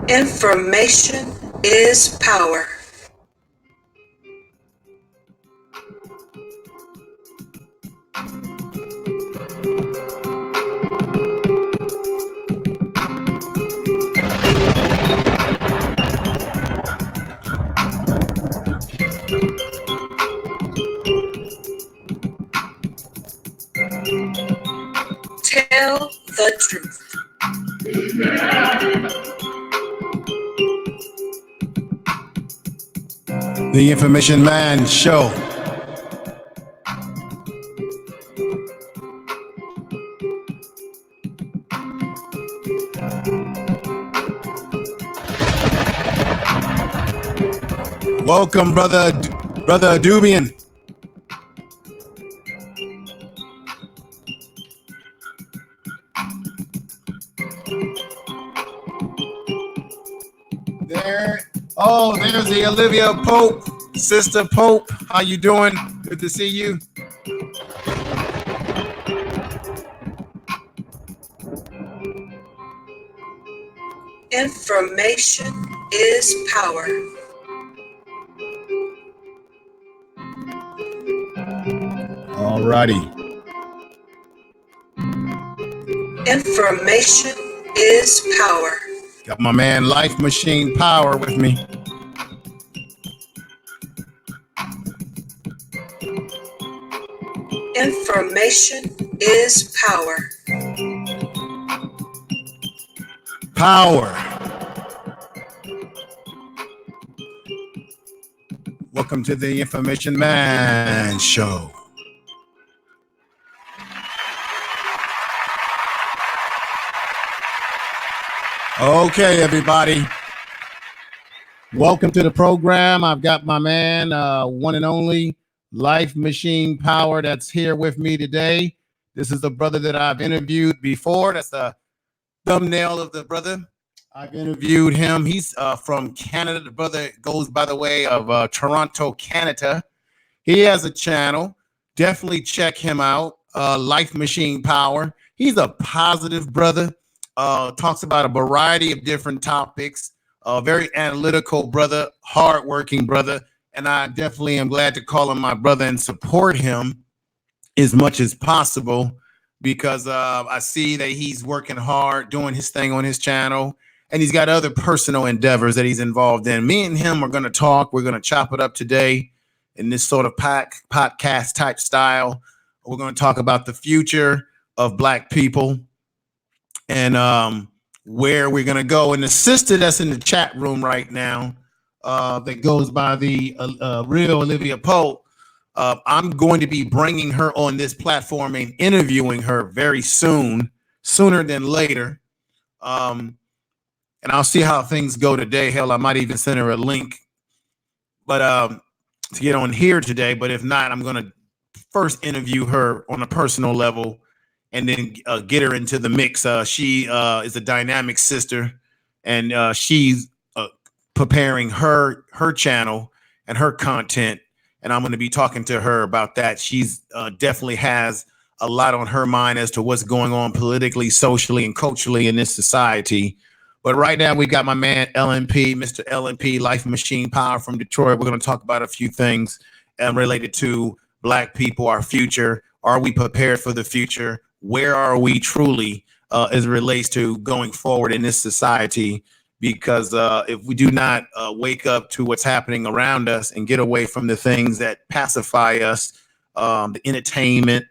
Information is power. Tell the truth. The Information Man Show. Welcome, brother Dubian. There's the Olivia Pope, Sister Pope. How you doing? Good to see you. Information is power. All righty. Information is power. Got my man Life Machine Power with me. Information is power. Power. Welcome to the Information Man Show. Okay, everybody. Welcome to the program. I've got my man, one and only Life Machine Power, that's here with me today. This is the brother that I've interviewed before. That's the thumbnail of the brother. I've interviewed him. He's from Canada. The brother goes by the way of Toronto, Canada. He has a channel. Definitely check him out. Life Machine Power. He's a positive brother. Talks about a variety of different topics. Very analytical brother, hardworking brother. And I definitely am glad to call him my brother and support him as much as possible because I see that he's working hard, doing his thing on his channel. And he's got other personal endeavors that he's involved in. Me and him are going to talk. We're going to chop it up today in this sort of podcast type style. We're going to talk about the future of Black people and where we're going to go. And the sister that's in the chat room right now that goes by the real Olivia Pope, I'm going to be bringing her on this platform and interviewing her very soon, sooner than later. And I'll see how things go today. Hell, I might even send her a link, but to get on here today. But if not, I'm going to first interview her on a personal level and then get her into the mix. She is a dynamic sister, and she's preparing her channel and her content. And I'm going to be talking to her about that. She's definitely has a lot on her mind as to what's going on politically, socially, and culturally in this society. But right now, we got my man, LNP, Mr. LNP, Life Machine Power from Detroit. We're going to talk about a few things related to Black people, our future. Are we prepared for the future? Where are we truly as it relates to going forward in this society? Because if we do not wake up to what's happening around us and get away from the things that pacify us, the entertainment,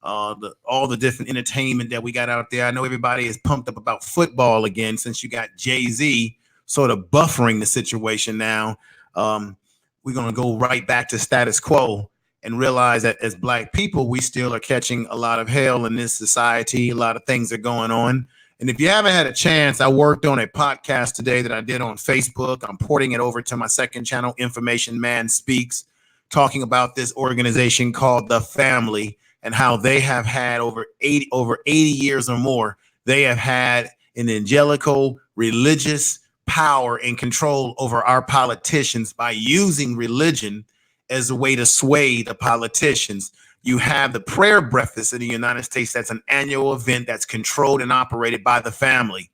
all the different entertainment that we got out there. I know everybody is pumped up about football again since you got Jay-Z sort of buffering the situation now. We're going to go right back to status quo and realize that as Black people, we still are catching a lot of hell in this society. A lot of things are going on. And if you haven't had a chance, I worked on a podcast today that I did on Facebook. I'm porting it over to my second channel, Information Man Speaks, talking about this organization called The Family and how they have had over 80 years or more. They have had an angelical religious power and control over our politicians by using religion as a way to sway the politicians. You have the prayer breakfast in the United States. That's an annual event that's controlled and operated by the family.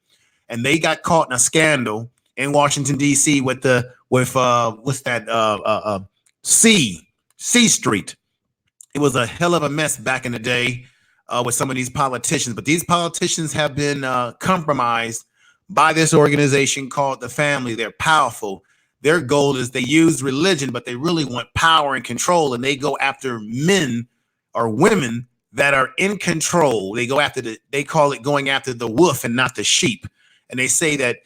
And they got caught in a scandal in Washington D.C. with what's that C Street. It was a hell of a mess back in the day with some of these politicians. But these politicians have been compromised by this organization called the family. They're powerful. Their goal is they use religion, but they really want power and control, and they go after men or women that are in control. They go after they call it going after the wolf and not the sheep. And they say that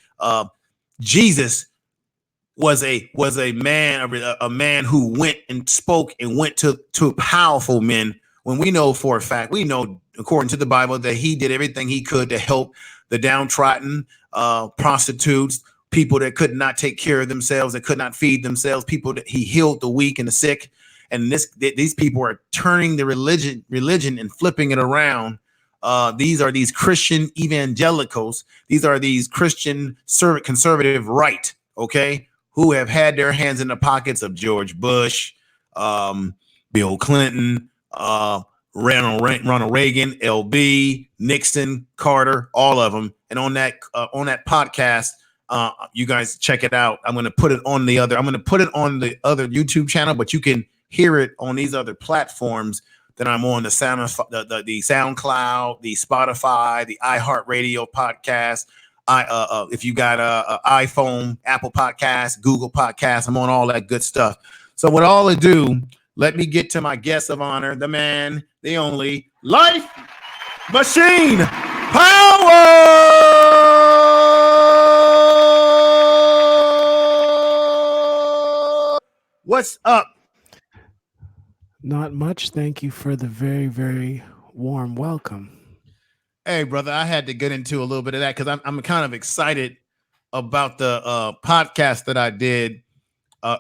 Jesus was a man, a man who went and spoke and went to powerful men, when we know for a fact, we know according to the Bible that he did everything he could to help the downtrodden, prostitutes, people that could not take care of themselves, that could not feed themselves, people that he healed the weak and the sick. And these people are turning the religion and flipping it around. These are these Christian evangelicals. These are these Christian conservative right, okay, who have had their hands in the pockets of George Bush, Bill Clinton, Ronald Reagan, LB, Nixon, Carter, all of them. And on that podcast, you guys check it out. I'm going to put it on the other YouTube channel, but you can hear it on these other platforms that I'm on, the SoundCloud, the Spotify, the iHeartRadio podcast. If you got a iPhone, Apple Podcasts, Google Podcasts, I'm on all that good stuff. So with all ado, let me get to my guest of honor, the man, the only Life Machine Power. What's up? Not much. Thank you for the very, very warm welcome. Hey, brother, I had to get into a little bit of that because I'm kind of excited about the podcast that I did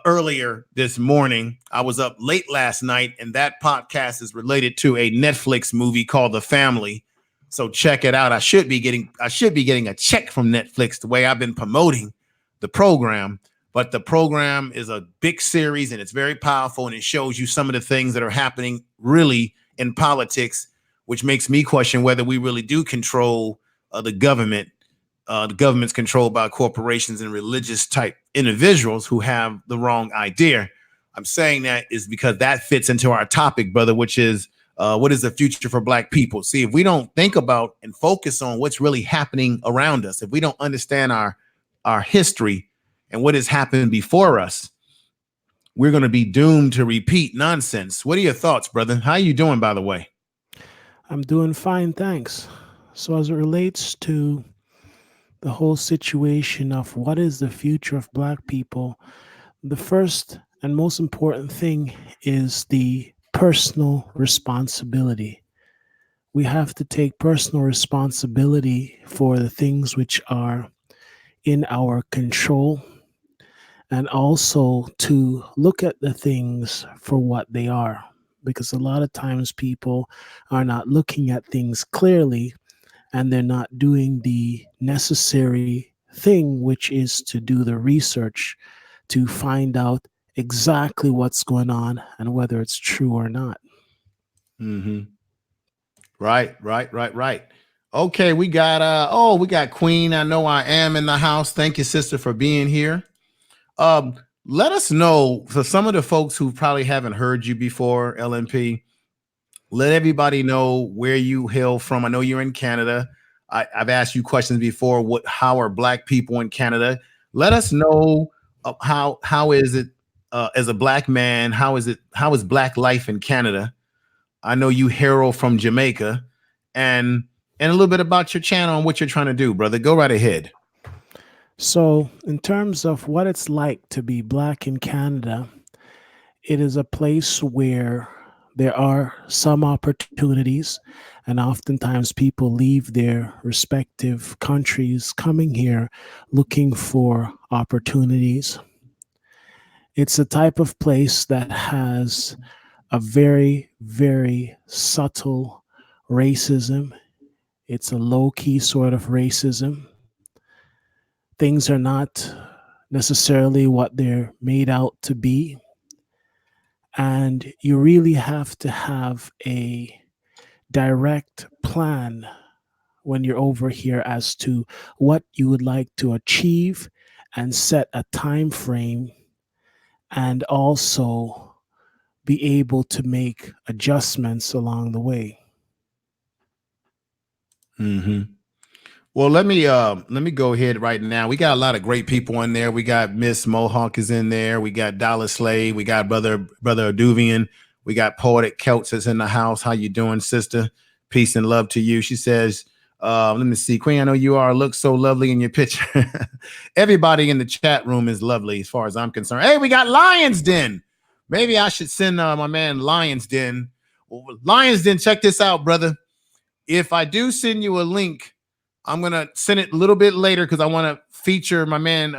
earlier this morning. I was up late last night, and that podcast is related to a Netflix movie called The Family. So check it out. I should be getting a check from Netflix the way I've been promoting the program. But the program is a big series, and it's very powerful, and it shows you some of the things that are happening really in politics, which makes me question whether we really do control the government. The government's controlled by corporations and religious type individuals who have the wrong idea. I'm saying that is because that fits into our topic, brother, which is what is the future for Black people? See, if we don't think about and focus on what's really happening around us, if we don't understand our history and what has happened before us, we're going to be doomed to repeat nonsense. What are your thoughts, brother? How are you doing, by the way? I'm doing fine, thanks. So as it relates to the whole situation of what is the future of Black people, the first and most important thing is the personal responsibility. We have to take personal responsibility for the things which are in our control, and also to look at the things for what they are. Because a lot of times people are not looking at things clearly, and they're not doing the necessary thing, which is to do the research to find out exactly what's going on and whether it's true or not. Mm-hmm. Right. Okay, we got Queen. I know I am in the house. Thank you, sister, for being here. Let us know, for some of the folks who probably haven't heard you before, LNP, let everybody know where you hail from. I know you're in Canada. I've asked you questions before. How are Black people in Canada? Let us know how is it as a Black man? How is Black life in Canada? I know you hail from Jamaica, and a little bit about your channel and what you're trying to do, brother. Go right ahead. So, in terms of what it's like to be Black in Canada, it is a place where there are some opportunities, and oftentimes people leave their respective countries coming here looking for opportunities. It's a type of place that has a very, very subtle racism. It's a low key sort of racism. Things are not necessarily what they're made out to be. And you really have to have a direct plan when you're over here as to what you would like to achieve and set a time frame, and also be able to make adjustments along the way. Mm-hmm. Well, let me go ahead right now. We got a lot of great people in there. We got Miss Mohawk is in there. We got Dollar Slave. We got brother Aduvian. We got Poetic Celts is in the house. How you doing, sister? Peace and love to you. She says, let me see. Queen, I know you are. Look so lovely in your picture. Everybody in the chat room is lovely as far as I'm concerned. Hey, we got Lions Den. Maybe I should send my man Lions Den. Lions Den, check this out, brother. If I do send you a link, I'm going to send it a little bit later because I want to feature my man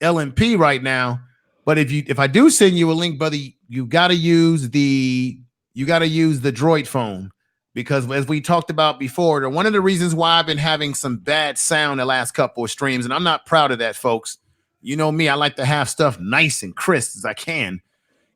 LMP right now. But if I do send you a link, brother, you got to use the Droid phone, because as we talked about before, one of the reasons why I've been having some bad sound the last couple of streams, and I'm not proud of that, folks. You know me, I like to have stuff nice and crisp as I can.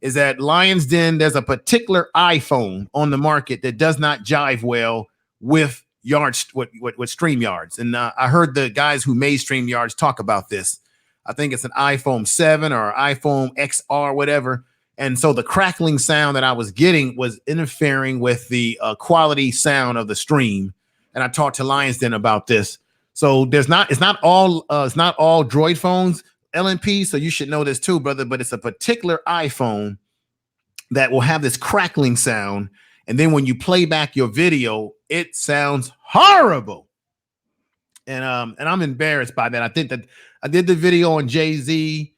Is that Lions Den, there's a particular iPhone on the market that does not jive well with StreamYards. And I heard the guys who made StreamYards talk about this. I think it's an iPhone 7 or iPhone XR, whatever. And so the crackling sound that I was getting was interfering with the quality sound of the stream. And I talked to Lions Den about this. So it's not all Droid phones, LNP. So you should know this too, brother. But it's a particular iPhone that will have this crackling sound. And then when you play back your video, it sounds horrible. And I'm embarrassed by that. I think that I did the video on Jay-Z,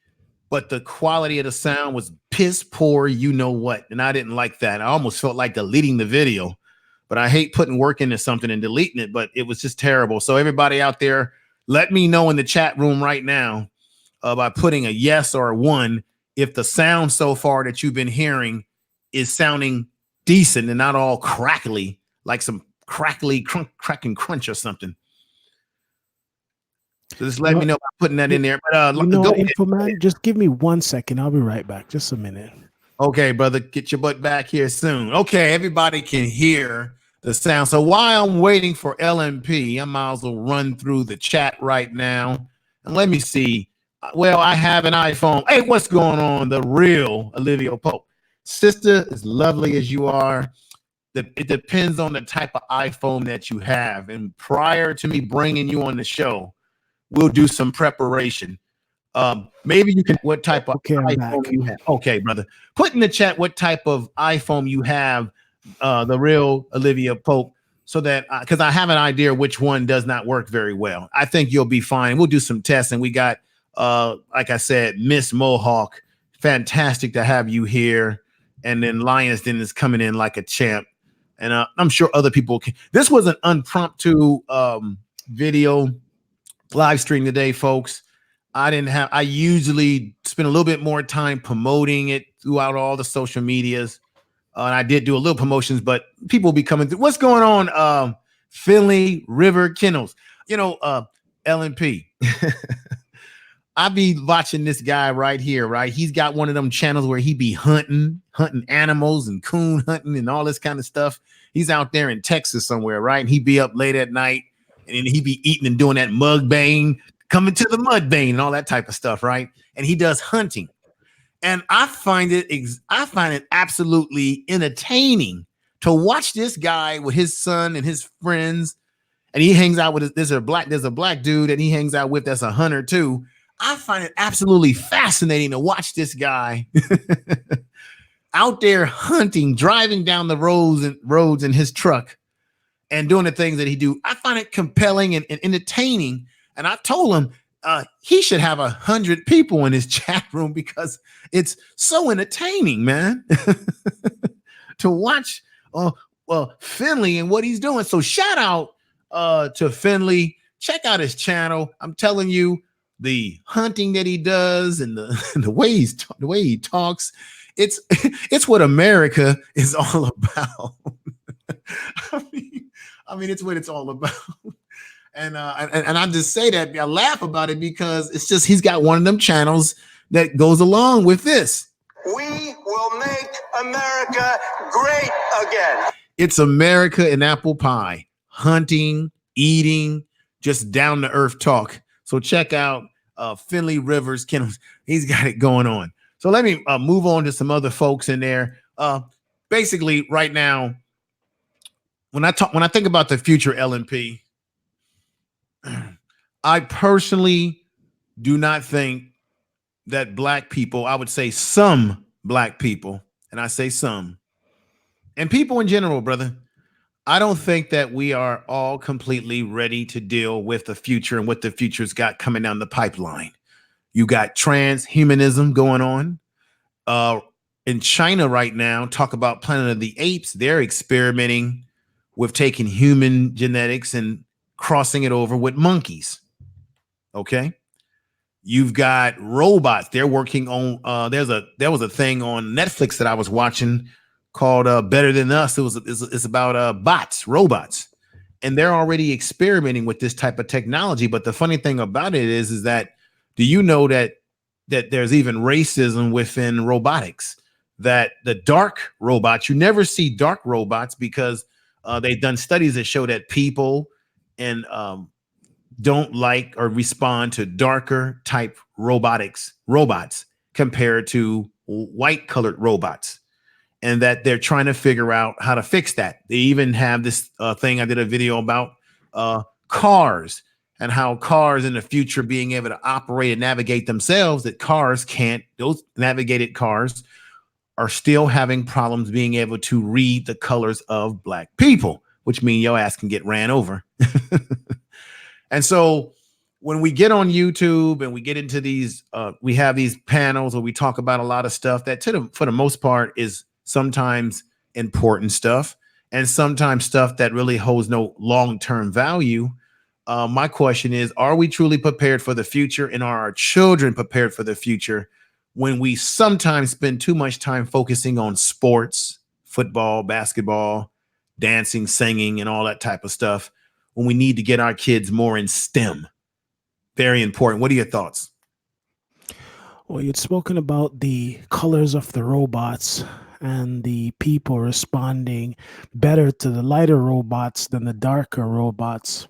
but the quality of the sound was piss poor, you know what? And I didn't like that. I almost felt like deleting the video, but I hate putting work into something and deleting it, but it was just terrible. So everybody out there, let me know in the chat room right now by putting a yes or a 1 if the sound so far that you've been hearing is sounding decent and not all crackly, like some crackly crack and crunch or something. So just let me know by putting that in there. But Infoman, just give me 1 second. I'll be right back. Just a minute. Okay, brother, get your butt back here soon. Okay, everybody can hear the sound. So while I'm waiting for LMP, I might as well run through the chat right now. And let me see. Well, I have an iPhone. Hey, what's going on? The real Olivia Pope. Sister, as lovely as you are, it depends on the type of iPhone that you have. And prior to me bringing you on the show, we'll do some preparation. Maybe you can, what type of iPhone you have. Okay, brother. Put in the chat what type of iPhone you have, the real Olivia Pope, so that, because I have an idea which one does not work very well. I think you'll be fine. We'll do some testing. We got, like I said, Miss Mohawk. Fantastic to have you here. And then Lions Den is coming in like a champ. And I'm sure other people can. This was an impromptu video live stream today, folks. I usually spend a little bit more time promoting it throughout all the social medias. And I did do a little promotions, but people will be coming through. What's going on? Finley River Kennels, LNP. I be watching this guy right here, right? He's got one of them channels where he be hunting animals and coon hunting and all this kind of stuff. He's out there in Texas somewhere, right? And he be up late at night and he be eating and doing that mukbang, coming to the mudbang and all that type of stuff, right? And he does hunting. And I find it absolutely entertaining to watch this guy with his son and his friends. And he hangs out with there's a black dude that he hangs out with that's a hunter too. I find it absolutely fascinating to watch this guy out there hunting, driving down the roads in his truck and doing the things that he do. I find it compelling and entertaining. And I told him he should have 100 people in his chat room because it's so entertaining, man, to watch Finley and what he's doing. So shout out to Finley. Check out his channel. I'm telling you, the hunting that he does and the way he talks, it's what America is all about. I mean, it's what it's all about. And I just say that, I laugh about it because it's just, he's got one of them channels that goes along with this. We will make America great again. It's America and apple pie, hunting, eating, just down to earth talk. So check out Finley Rivers. He's got it going on. So let me move on to some other folks in there. Basically, right now, when I think about the future LNP, I personally do not think that black people, I would say some black people, and I say some, and people in general, brother, I don't think that we are all completely ready to deal with the future and what the future's got coming down the pipeline. You got transhumanism going on. In China right now, talk about Planet of the Apes. They're experimenting with taking human genetics and crossing it over with monkeys. Okay. You've got robots. They're working on there was a thing on Netflix that I was watching called Better Than Us. It's about robots, and they're already experimenting with this type of technology. But the funny thing about it is that, do you know that there's even racism within robotics? That the dark robots, you never see dark robots because they've done studies that show that people and don't like or respond to darker type robots compared to white colored robots, and that they're trying to figure out how to fix that. They even have this thing I did a video about cars, and how cars in the future being able to operate and navigate themselves, that cars can't, those navigated cars are still having problems being able to read the colors of black people, which means your ass can get ran over. And so when we get on YouTube and we get into these, we have these panels where we talk about a lot of stuff that for the most part is sometimes important stuff and sometimes stuff that really holds no long-term value. My question is, are we truly prepared for the future, and are our children prepared for the future when we sometimes spend too much time focusing on sports, football, basketball, dancing, singing, and all that type of stuff, when we need to get our kids more in STEM? Very important. What are your thoughts? Well, you'd spoken about the colors of the robots and the people responding better to the lighter robots than the darker robots.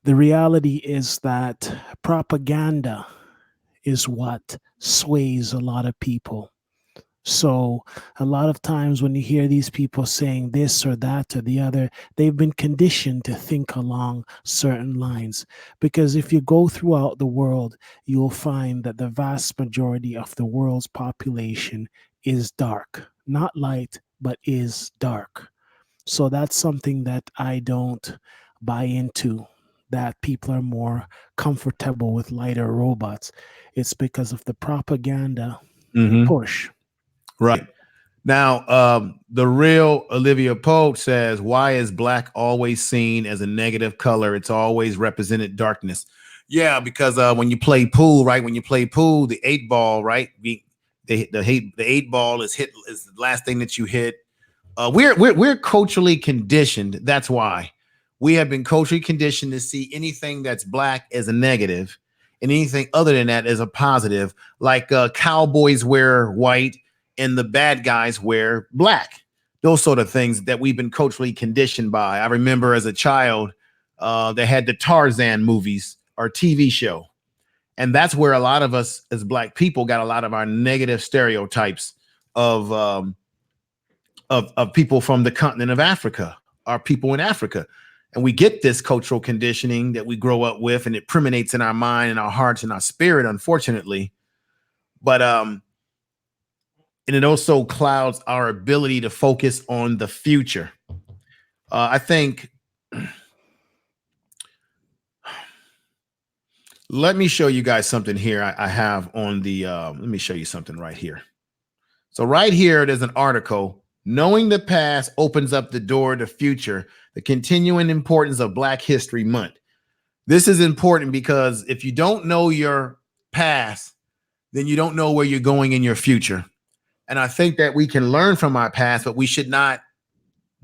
The reality is that propaganda is what sways a lot of people. So a lot of times when you hear these people saying this or that or the other, they've been conditioned to think along certain lines. Because if you go throughout the world, you'll find that the vast majority of the world's population is dark. Not light, but is dark. So that's something that I don't buy into, that people are more comfortable with lighter robots. It's because of the propaganda push. Right. Now, the real Olivia Pope says, why is black always seen as a negative color? It's always represented darkness. Yeah, because when you play pool, right? When you play pool, the 8-ball, right? The 8-ball is the last thing that you hit. We're culturally conditioned. That's why we have been culturally conditioned to see anything that's black as a negative, and anything other than that as a positive. Like cowboys wear white and the bad guys wear black. Those sort of things that we've been culturally conditioned by. I remember as a child, they had the Tarzan movies or TV show. And that's where a lot of us as black people got a lot of our negative stereotypes of people from the continent of Africa, our people in Africa. And we get this cultural conditioning that we grow up with, and it permeates in our mind and our hearts and our spirit, unfortunately. But and it also clouds our ability to focus on the future. I think, let me show you guys something here I have on the, let me show you something right here. So right here, there's an article, Knowing the Past Opens Up the Door to Future, the Continuing Importance of Black History Month. This is important because if you don't know your past, then you don't know where you're going in your future. And I think that we can learn from our past, but we should not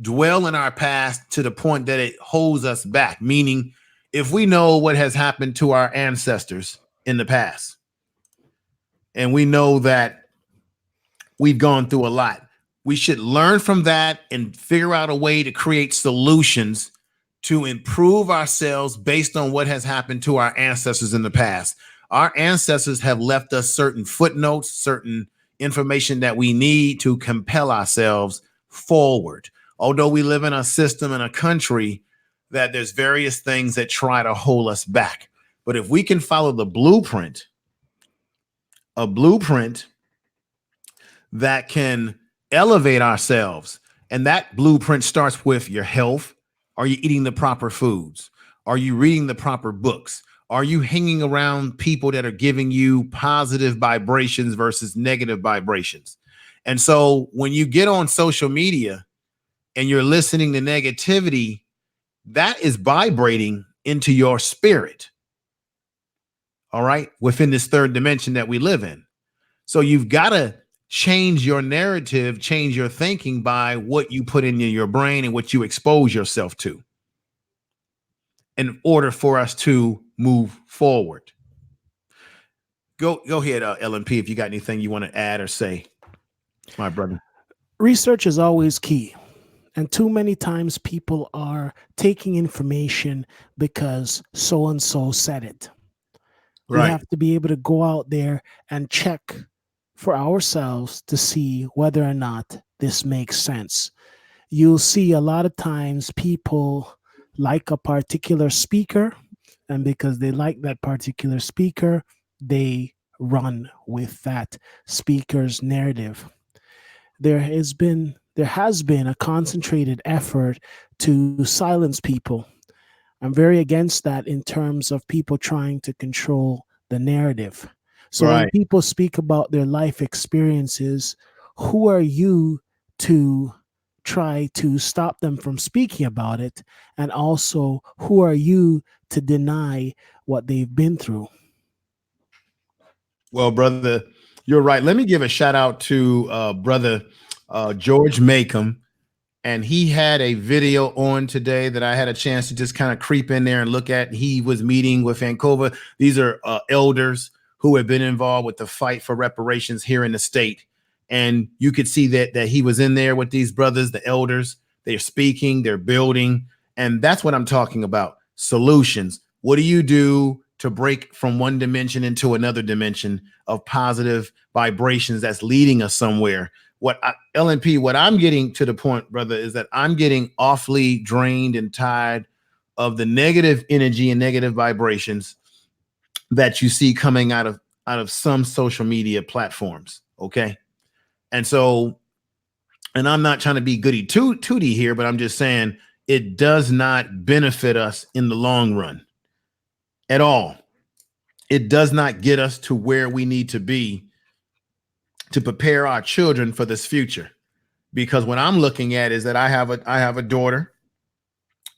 dwell in our past to the point that it holds us back. Meaning, if we know what has happened to our ancestors in the past, and we know that we've gone through a lot, we should learn from that and figure out a way to create solutions to improve ourselves based on what has happened to our ancestors in the past. Our ancestors have left us certain footnotes, certain information that we need to compel ourselves forward. Although we live in a system and a country that there's various things that try to hold us back. But if we can follow the blueprint, a blueprint that can elevate ourselves, and that blueprint starts with your health. Are you eating the proper foods? Are you reading the proper books? Are you hanging around people that are giving you positive vibrations versus negative vibrations? And so when you get on social media and you're listening to negativity, that is vibrating into your spirit. All right. Within this third dimension that we live in. So you've got to change your narrative, change your thinking by what you put in your brain and what you expose yourself to in order for us to move forward. Go ahead, LMP, if you got anything you want to add or say, my brother. Research is always key. And too many times people are taking information because so-and-so said it. We have to be able to go out there and check for ourselves to see whether or not this makes sense. You'll see a lot of times people like a particular speaker, and because they like that particular speaker, they run with that speaker's narrative. There has been a concentrated effort to silence people. I'm very against that in terms of people trying to control the narrative. So when people speak about their life experiences, who are you to try to stop them from speaking about it? And also, who are you to deny what they've been through? Well, brother, you're right. Let me give a shout out to brother George Macomb. And he had a video on today that I had a chance to just kind of creep in there and look at. He was meeting with Vancouver. These are elders who have been involved with the fight for reparations here in the state. And you could see that he was in there with these brothers, the elders. They're speaking, they're building. And that's what I'm talking about. Solutions. What do you do to break from one dimension into another dimension of positive vibrations that's leading us somewhere? LNP, what I'm getting to the point, brother, is that I'm getting awfully drained and tired of the negative energy and negative vibrations that you see coming out of some social media platforms. Okay. And so, and I'm not trying to be goody tooty here, but I'm just saying it does not benefit us in the long run at all. It does not get us to where we need to be to prepare our children for this future. Because what I'm looking at is that I have a daughter,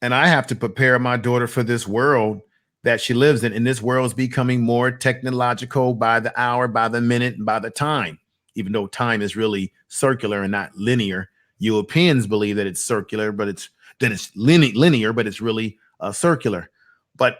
and I have to prepare my daughter for this world that she lives in. And this world is becoming more technological by the hour, by the minute, and by the time, even though time is really circular and not linear. Europeans believe that it's circular, but it's linear, but it's really circular. But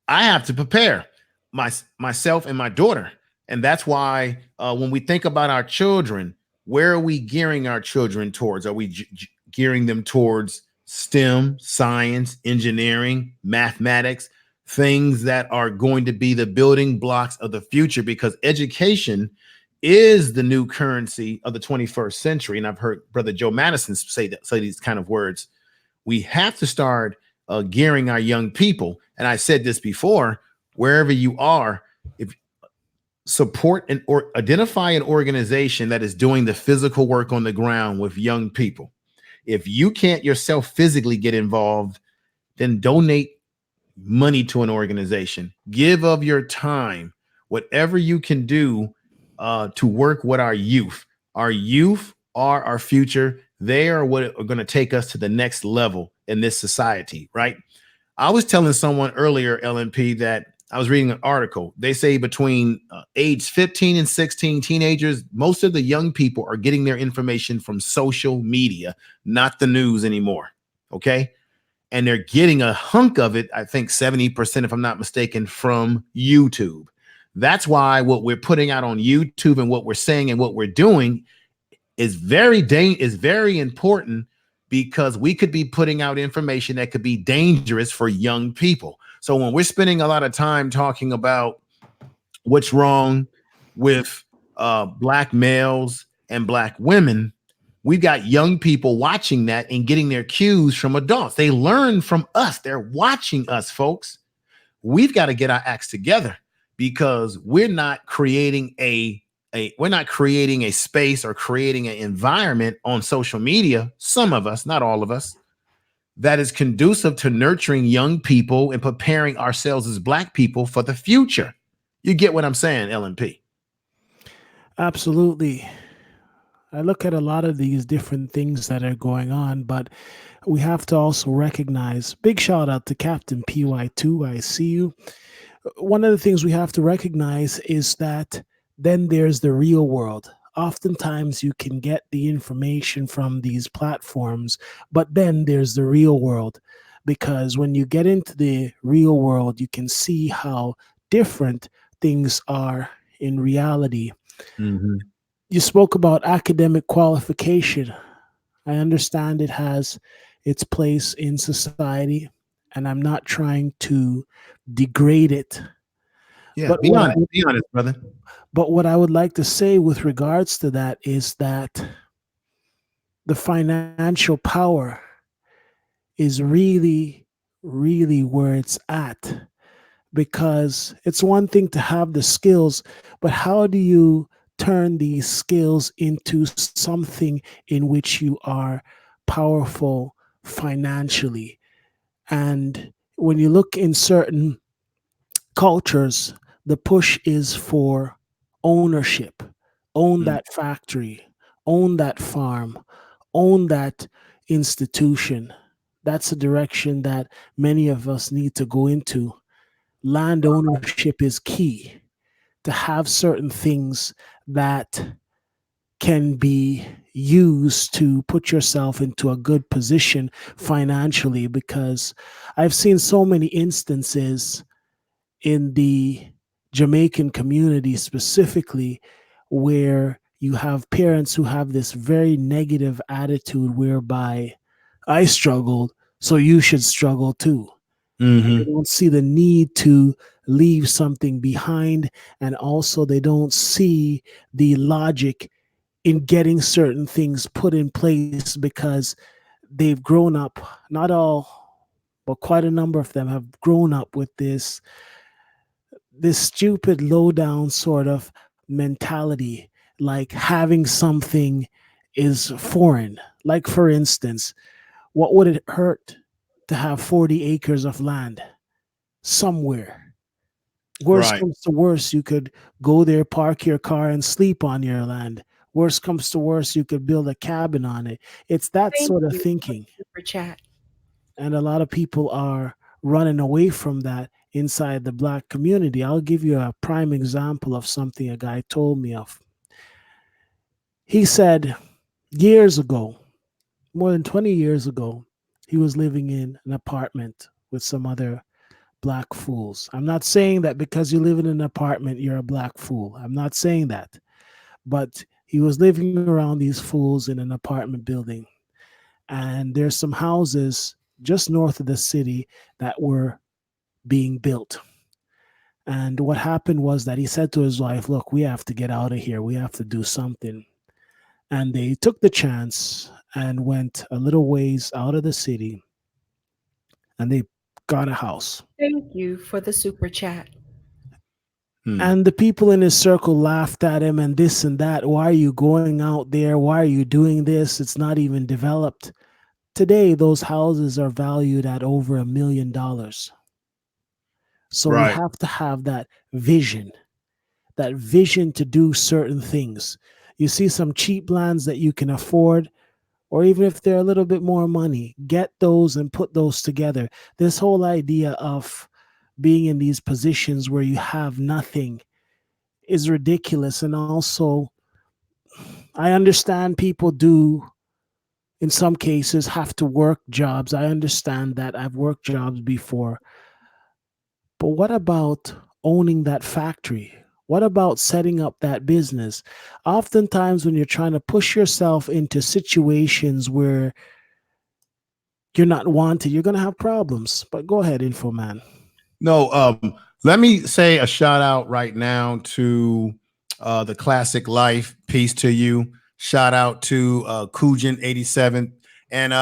I have to prepare myself and my daughter. And that's why when we think about our children, where are we gearing our children towards? Are we gearing them towards STEM, science, engineering, mathematics, things that are going to be the building blocks of the future? Because education is the new currency of the 21st century. And I've heard Brother Joe Madison say these kind of words. We have to start gearing our young people. And I said this before, wherever you are, if support or identify an organization that is doing the physical work on the ground with young people. If you can't yourself physically get involved, then donate money to an organization. Give of your time, whatever you can do to work with our youth. Our youth are our future. They are what are going to take us to the next level in this society, right? I was telling someone earlier, LNP, that I was reading an article. They say between age 15 and 16, teenagers, most of the young people are getting their information from social media, not the news anymore. Okay. And they're getting a hunk of it, I think 70%, if I'm not mistaken, from YouTube. That's why what we're putting out on YouTube and what we're saying and what we're doing is very important, because we could be putting out information that could be dangerous for young people. So when we're spending a lot of time talking about what's wrong with black males and black women, we've got young people watching that and getting their cues from adults. They learn from us. They're watching us, folks. We've got to get our acts together because we're not creating a space or creating an environment on social media, some of us, not all of us, that is conducive to nurturing young people and preparing ourselves as black people for the future. You get what I'm saying, LNP? Absolutely. I look at a lot of these different things that are going on, but we have to also recognize, big shout out to Captain PY2, I see you. One of the things we have to recognize is that then there's the real world. Oftentimes you can get the information from these platforms, but then there's the real world. Because when you get into the real world, you can see how different things are in reality. Mm-hmm. You spoke about academic qualification. I understand it has its place in society, and I'm not trying to degrade it. Yeah, But be honest, brother. But what I would like to say with regards to that is that the financial power is really, really where it's at. Because it's one thing to have the skills, but how do you turn these skills into something in which you are powerful financially? And when you look in certain cultures, the push is for ownership. Own Mm. that factory, own that farm, own that institution. That's a direction that many of us need to go into. Land ownership is key to have certain things that can be used to put yourself into a good position financially, because I've seen so many instances in the Jamaican community specifically where you have parents who have this very negative attitude whereby I struggled, so you should struggle too. They Mm-hmm. don't see the need to leave something behind, and also they don't see the logic in getting certain things put in place because they've grown up, not all, but quite a number of them have grown up with this stupid low down sort of mentality, like having something is foreign. Like, for instance, what would it hurt to have 40 acres of land somewhere? Worst Right. comes to worst, you could go there, park your car, and sleep on your land. Worst comes to worst, you could build a cabin on it. It's that Thank sort of you for thinking. the super chat. And a lot of people are running away from that inside the black community. I'll give you a prime example of something a guy told me of. He said years ago, more than 20 years ago, he was living in an apartment with some other black fools. I'm not saying that because you live in an apartment, you're a black fool. I'm not saying that. But he was living around these fools in an apartment building. And there's some houses just north of the city that were being built. And what happened was that he said to his wife, look, we have to get out of here. We have to do something. And they took the chance and went a little ways out of the city, and they got a house. Thank you for the super chat. Hmm. And the people in his circle laughed at him and this and that. Why are you going out there? Why are you doing this? It's not even developed. Today, those houses are valued at over $1 million. So we Right. have to have that vision to do certain things. You see some cheap lands that you can afford, or even if they're a little bit more money, get those and put those together. This whole idea of being in these positions where you have nothing is ridiculous. And also, I understand people do, in some cases, have to work jobs. I understand that. I've worked jobs before. But what about owning that factory? What about setting up that business? Oftentimes, when you're trying to push yourself into situations where you're not wanted, you're going to have problems. But go ahead, Info Man. No, let me say a shout out right now to the Classic Life. Peace to you. Shout out to Kujin 87. And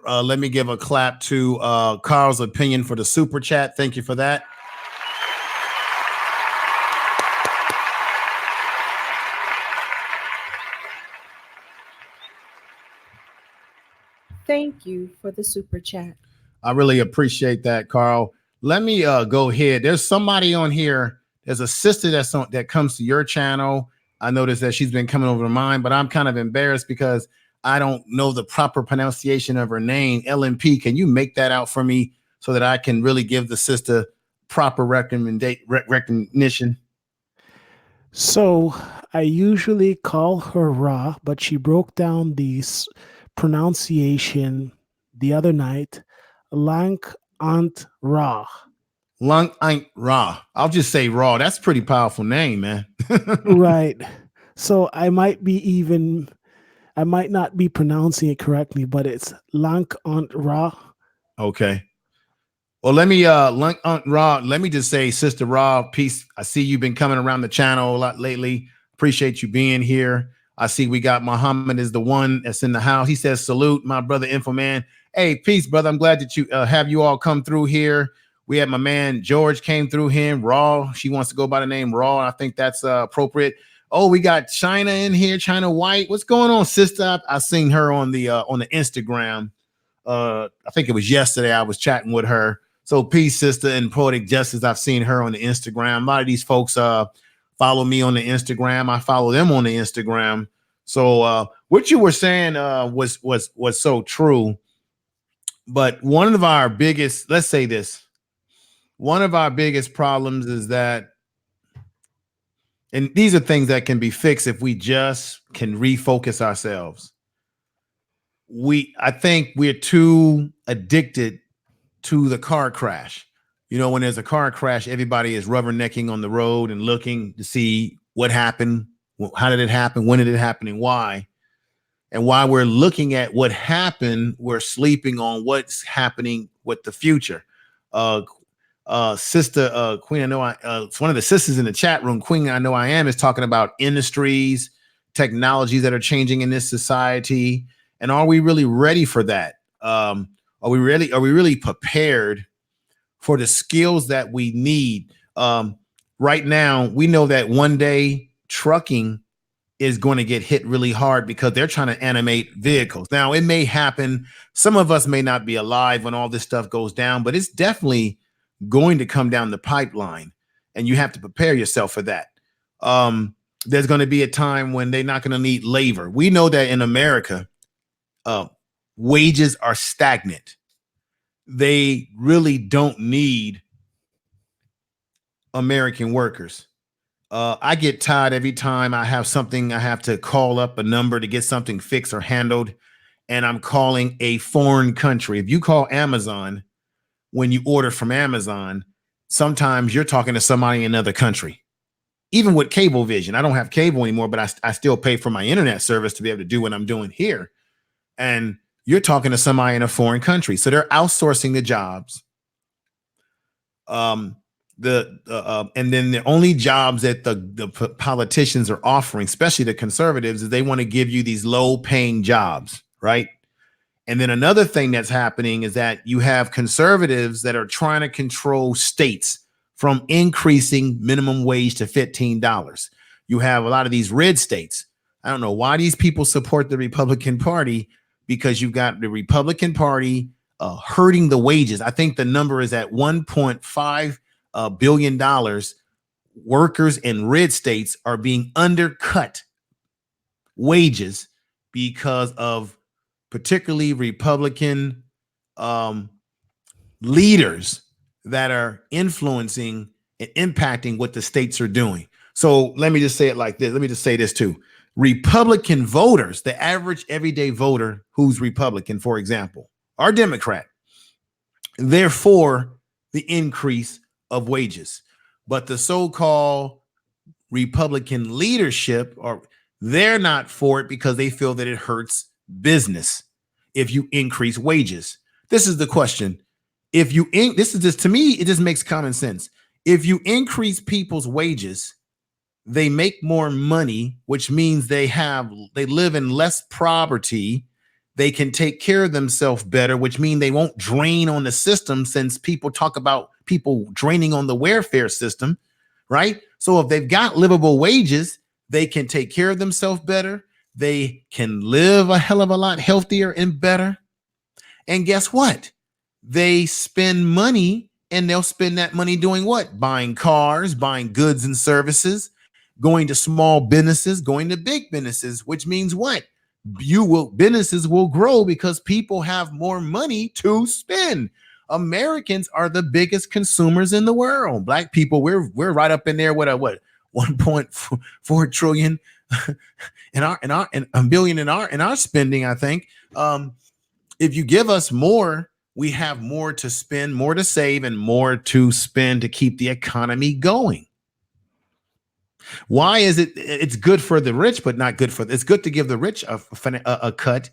let me give a clap to Carl's Opinion for the super chat. Thank you for that. Thank you for the super chat. I really appreciate that, Carl. Let me go ahead. There's somebody on here. There's a sister that comes to your channel. I noticed that she's been coming over to mine, but I'm kind of embarrassed because I don't know the proper pronunciation of her name. LMP, can you make that out for me so that I can really give the sister proper recognition? So I usually call her Ra, but she broke down the pronunciation the other night. Lank Aunt Ra. Lung Ain't Ra. I'll just say Raw. That's a pretty powerful name, man. Right. So I might not be pronouncing it correctly, but it's Lank Aunt Ra. Okay. Well, let me Lunk Aunt Ra. Let me just say, Sister Ra, peace. I see you've been coming around the channel a lot lately. Appreciate you being here. I see we got Muhammad is the one that's in the house. He says, salute, my brother Info Man. Hey, peace, brother. I'm glad that you have you all come through here. We had my man George came through him. Raw. She wants to go by the name Raw. I think that's appropriate. Oh, we got China in here. China White. What's going on, sister? I seen her on the Instagram. I think it was yesterday. I was chatting with her. So peace, sister, and Poetic Justice. I've seen her on the Instagram. A lot of these folks follow me on the Instagram. I follow them on the Instagram. So what you were saying was so true. But one of our biggest, let's say this, one of our biggest problems is that, and these are things that can be fixed if we just can refocus ourselves. I think we're too addicted to the car crash. You know, when there's a car crash, everybody is rubbernecking on the road and looking to see what happened, how did it happen, when did it happen, and why. And while we're looking at what happened, we're sleeping on what's happening with the future. Sister Queen, I know it's one of the sisters in the chat room. Queen, I know I am, is talking about industries, technologies that are changing in this society. And are we really ready for that? Are we really prepared for the skills that we need? Right now, we know that one day trucking is going to get hit really hard because they're trying to animate vehicles. Now, it may happen. Some of us may not be alive when all this stuff goes down, but it's definitely going to come down the pipeline, and you have to prepare yourself for that. There's going to be a time when they're not going to need labor. We know that in America, wages are stagnant. They really don't need American workers. I get tired every time I have something, I have to call up a number to get something fixed or handled, and I'm calling a foreign country. If you call Amazon, when you order from Amazon, sometimes you're talking to somebody in another country. Even with Cablevision, I don't have cable anymore, but I still pay for my internet service to be able to do what I'm doing here. And you're talking to somebody in a foreign country. So they're outsourcing the jobs. And then the only jobs that the politicians are offering, especially the conservatives, is they want to give you these low paying jobs, right? And then another thing that's happening is that you have conservatives that are trying to control states from increasing minimum wage to $15. You have a lot of these red states. I don't know why these people support the Republican Party, because you've got the Republican Party hurting the wages. I think the number is at $1.5 billion. Workers in red states are being undercut wages because of particularly Republican leaders that are influencing and impacting what the states are doing. So let me just say it like this. Let me just say this too. Republican voters, the average everyday voter who's Republican, for example, are Democrat. Therefore, the increase of wages. But the so-called Republican leadership, they're not for it because they feel that it hurts business. if you increase wages? This is the question. If you this is just, to me, it just makes common sense. If you increase people's wages, they make more money, which means they live in less poverty. They can take care of themselves better, which means they won't drain on the system, since people talk about people draining on the welfare system, right? So if they've got livable wages, they can take care of themselves better. They can live a hell of a lot healthier and better. And guess what? They spend money, and they'll spend that money doing what? Buying cars, buying goods and services, going to small businesses, going to big businesses, which means what? Businesses will grow because people have more money to spend. Americans are the biggest consumers in the world. Black people, we're right up in there with a 1.4 trillion in a billion in our spending, I think. If you give us more, we have more to spend, more to save, and more to spend to keep the economy going. Why is it? It's good for the rich, but not good for. It's good to give the rich a cut,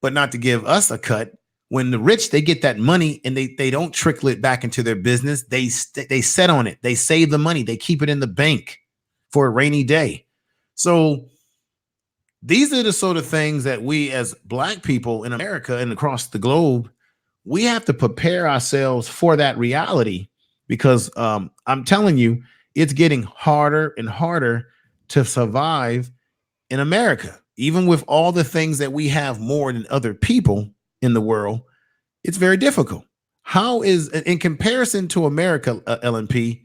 but not to give us a cut. When the rich, they get that money and they don't trickle it back into their business. They set on it. They save the money. They keep it in the bank for a rainy day. So these are the sort of things that we as Black people in America and across the globe, we have to prepare ourselves for that reality, because I'm telling you, it's getting harder and harder to survive in America. Even with all the things that we have more than other people in the world, it's very difficult. How is, in comparison to America, LNP,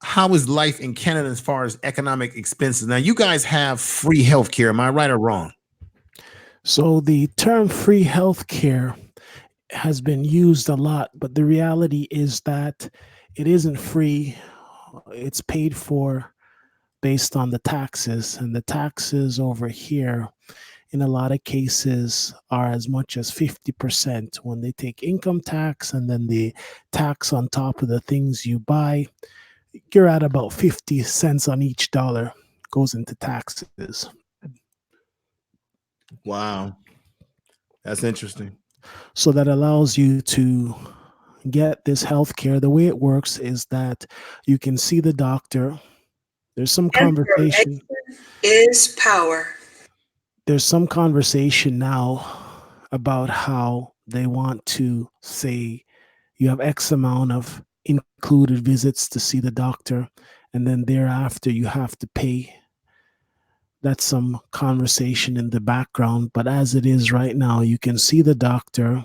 how is life in Canada as far as economic expenses? Now, you guys have free healthcare. Am I right or wrong? So the term free healthcare has been used a lot, but the reality is that it isn't free. It's paid for based on the taxes, and the taxes over here in a lot of cases are as much as 50% when they take income tax, and then the tax on top of the things you buy. You're at about 50 cents on each dollar goes into taxes. Wow. That's interesting. So that allows you to get this health care. The way it works is that you can see the doctor. There's some conversation. Is power. There's some conversation now about how they want to say you have X amount of included visits to see the doctor, and then thereafter you have to pay. That's some conversation in the background, but as it is right now, you can see the doctor,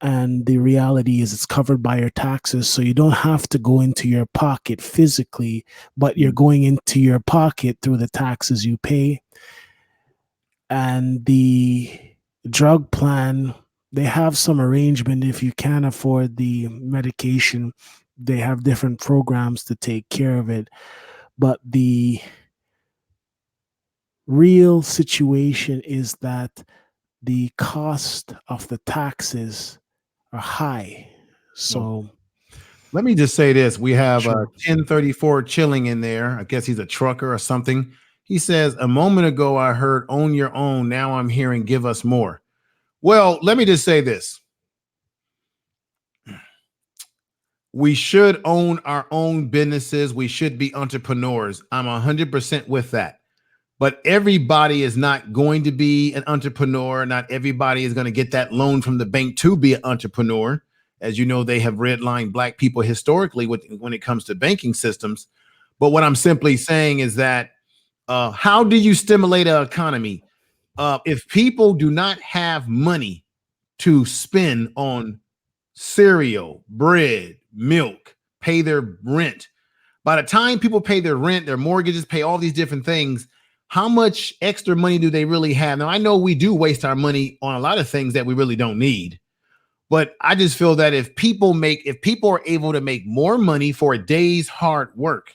and the reality is it's covered by your taxes, so you don't have to go into your pocket physically, but you're going into your pocket through the taxes you pay. And the drug plan, they have some arrangement. If you can't afford the medication, they have different programs to take care of it. But the real situation is that the cost of the taxes are high. So let me just say this. We have Sure. 1034 chilling in there. I guess he's a trucker or something. He says, a moment ago, I heard own your own. Now I'm hearing give us more. Well, let me just say this. We should own our own businesses. We should be entrepreneurs. I'm 100% with that. But everybody is not going to be an entrepreneur. Not everybody is going to get that loan from the bank to be an entrepreneur. As you know, they have redlined Black people historically when it comes to banking systems. But what I'm simply saying is that how do you stimulate an economy? If people do not have money to spend on cereal, bread, milk, pay their rent, by the time people pay their rent, their mortgages, pay all these different things, how much extra money do they really have? Now, I know we do waste our money on a lot of things that we really don't need. But I just feel that if people are able to make more money for a day's hard work,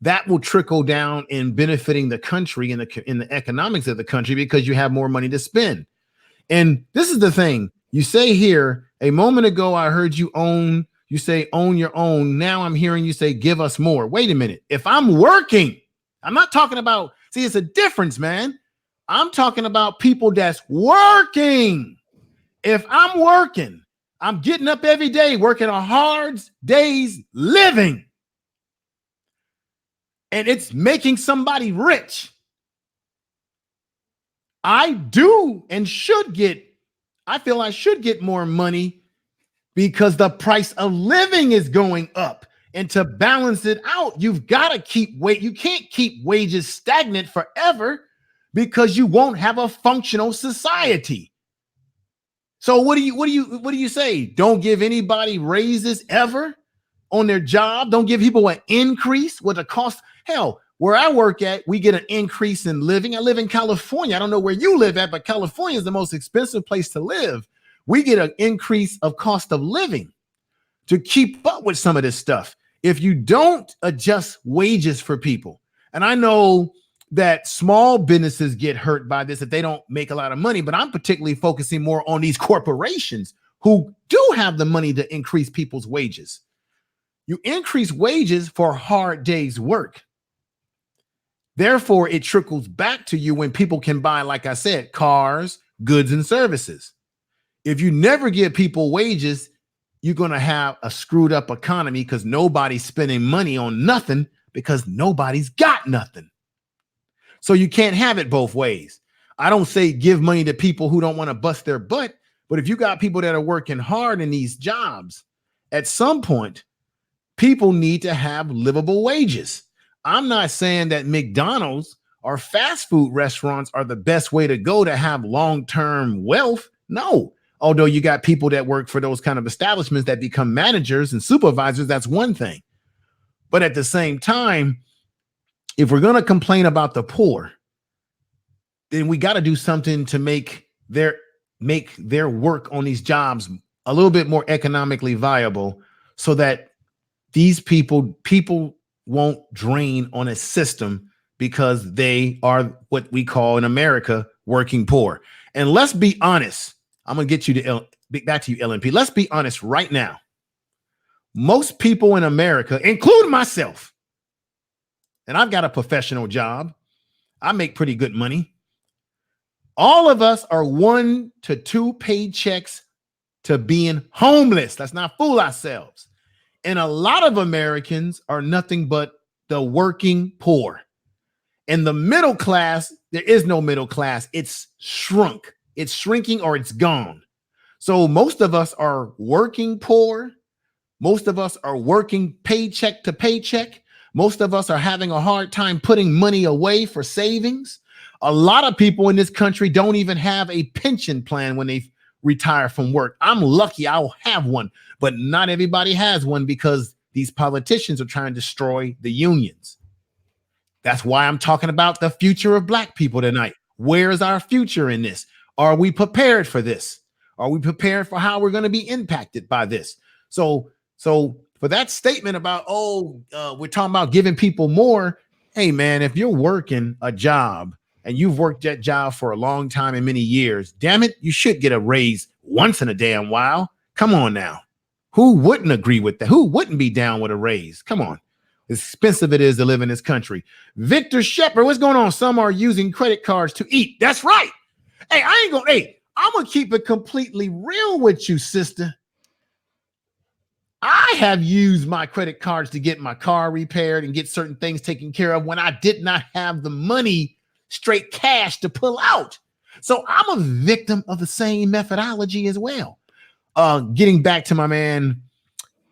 that will trickle down in benefiting the country and in the economics of the country, because you have more money to spend. And this is the thing. You say here, a moment ago, I heard you say own your own. Now I'm hearing you say give us more. Wait a minute. If I'm working, I'm not talking about, see, it's a difference, man. I'm talking about people that's working. If I'm working, I'm getting up every day, working a hard day's living. And it's making somebody rich. I do and should get, I feel I should get more money because the price of living is going up. And to balance it out, you've got to keep you can't keep wages stagnant forever because you won't have a functional society. So what do you say? Don't give anybody raises ever on their job. Don't give people an increase with the cost. Hell, where I work at, we get an increase in living. I live in California. I don't know where you live at, but California is the most expensive place to live. We get an increase of cost of living to keep up with some of this stuff. If you don't adjust wages for people, and I know that small businesses get hurt by this if they don't make a lot of money, but I'm particularly focusing more on these corporations who do have the money to increase people's wages. You increase wages for hard days' work. Therefore, it trickles back to you when people can buy, like I said, cars, goods, and services. If you never give people wages, you're going to have a screwed up economy because nobody's spending money on nothing because nobody's got nothing. So you can't have it both ways. I don't say give money to people who don't want to bust their butt, but if you got people that are working hard in these jobs, at some point, people need to have livable wages. I'm not saying that McDonald's or fast food restaurants are the best way to go to have long-term wealth. No, although you got people that work for those kind of establishments that become managers and supervisors, that's one thing. But at the same time, if we're going to complain about the poor, then we got to do something to make their work on these jobs a little bit more economically viable so that these people won't drain on a system because they are what we call in America working poor. And let's be honest. I'm going to get you to back to you, LNP. Let's be honest right now. Most people in America, including myself, and I've got a professional job. I make pretty good money. All of us are 1 to 2 paychecks to being homeless. Let's not fool ourselves. And a lot of Americans are nothing but the working poor. And the middle class, there is no middle class. It's shrunk. It's shrinking or it's gone. So most of us are working poor. Most of us are working paycheck to paycheck. Most of us are having a hard time putting money away for savings. A lot of people in this country don't even have a pension plan when they retire from work. I'm lucky I'll have one, but not everybody has one because these politicians are trying to destroy the unions. That's why I'm talking about the future of Black people tonight. Where is our future in this? Are we prepared for this? Are we prepared for how we're going to be impacted by this? So for that statement about, we're talking about giving people more. Hey, man, if you're working a job and you've worked that job for a long time and many years, damn it, you should get a raise once in a damn while. Come on now. Who wouldn't agree with that? Who wouldn't be down with a raise? Come on. As expensive it is to live in this country. Victor Shepard, what's going on? Some are using credit cards to eat. That's right. Hey, I'm going to keep it completely real with you, sister. I have used my credit cards to get my car repaired and get certain things taken care of when I did not have the money, straight cash to pull out. So I'm a victim of the same methodology as well. Getting back to my man,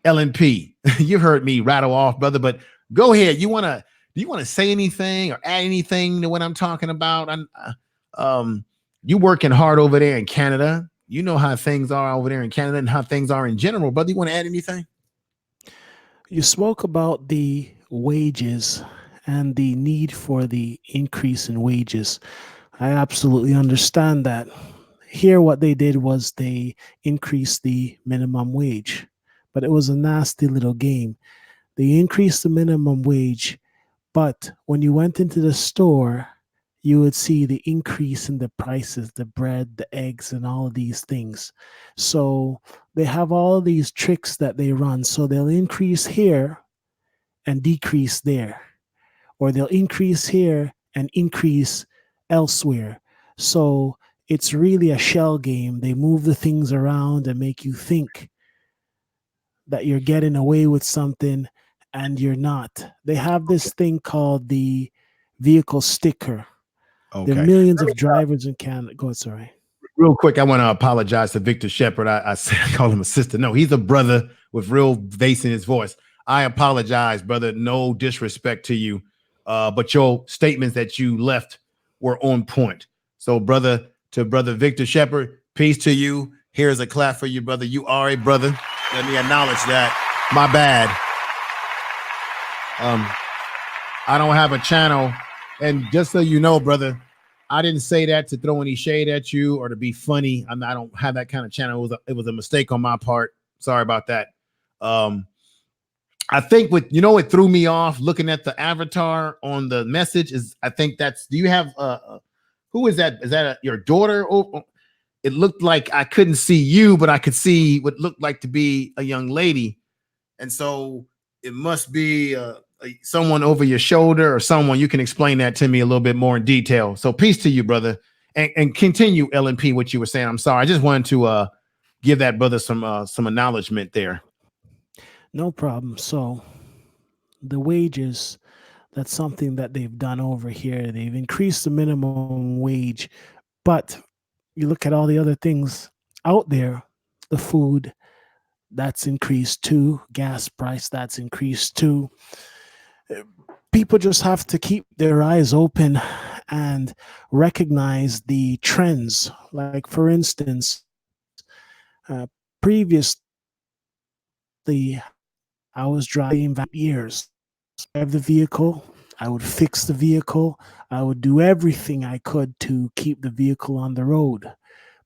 LNP, you heard me rattle off, brother, but go ahead. Do you want to say anything or add anything to what I'm talking about? You working hard over there in Canada. You know how things are over there in Canada and how things are in general. Brother, you want to add anything? You spoke about the wages and the need for the increase in wages. I absolutely understand that. Here, what they did was they increased the minimum wage, but it was a nasty little game. They increased the minimum wage, but when you went into the store, you would see the increase in the prices, the bread, the eggs, and all of these things. So they have all of these tricks that they run. So they'll increase here and decrease there, or they'll increase here and increase elsewhere. So it's really a shell game. They move the things around and make you think that you're getting away with something and you're not. They have this thing called the vehicle sticker. There are Okay. millions of drivers in Canada. Go ahead, sorry. Real quick, I want to apologize to Victor Shepard. I call him a sister. No, he's a brother with real bass in his voice. I apologize, brother. No disrespect to you. But your statements that you left were on point. So, brother Victor Shepard, peace to you. Here's a clap for you, brother. You are a brother. Let me acknowledge that. My bad. I don't have a channel. And just so you know, brother, I didn't say that to throw any shade at you or to be funny. I don't have that kind of channel. It was a mistake on my part. Sorry about that. I think what threw me off looking at the avatar on the message is I think do you have who is that? Is that your daughter? Oh, it looked like I couldn't see you, but I could see what looked like to be a young lady. And so it must be someone over your shoulder or someone. You can explain that to me a little bit more in detail. So peace to you, brother, and continue, LNP, what you were saying. I'm sorry. I just wanted to give that brother some acknowledgement there. No problem. So the wages, that's something that they've done over here. They've increased the minimum wage, but you look at all the other things out there, the food, that's increased too, gas price, that's increased too. People just have to keep their eyes open and recognize the trends. Like, for instance, previously, I was driving years. I have the vehicle. I would fix the vehicle. I would do everything I could to keep the vehicle on the road.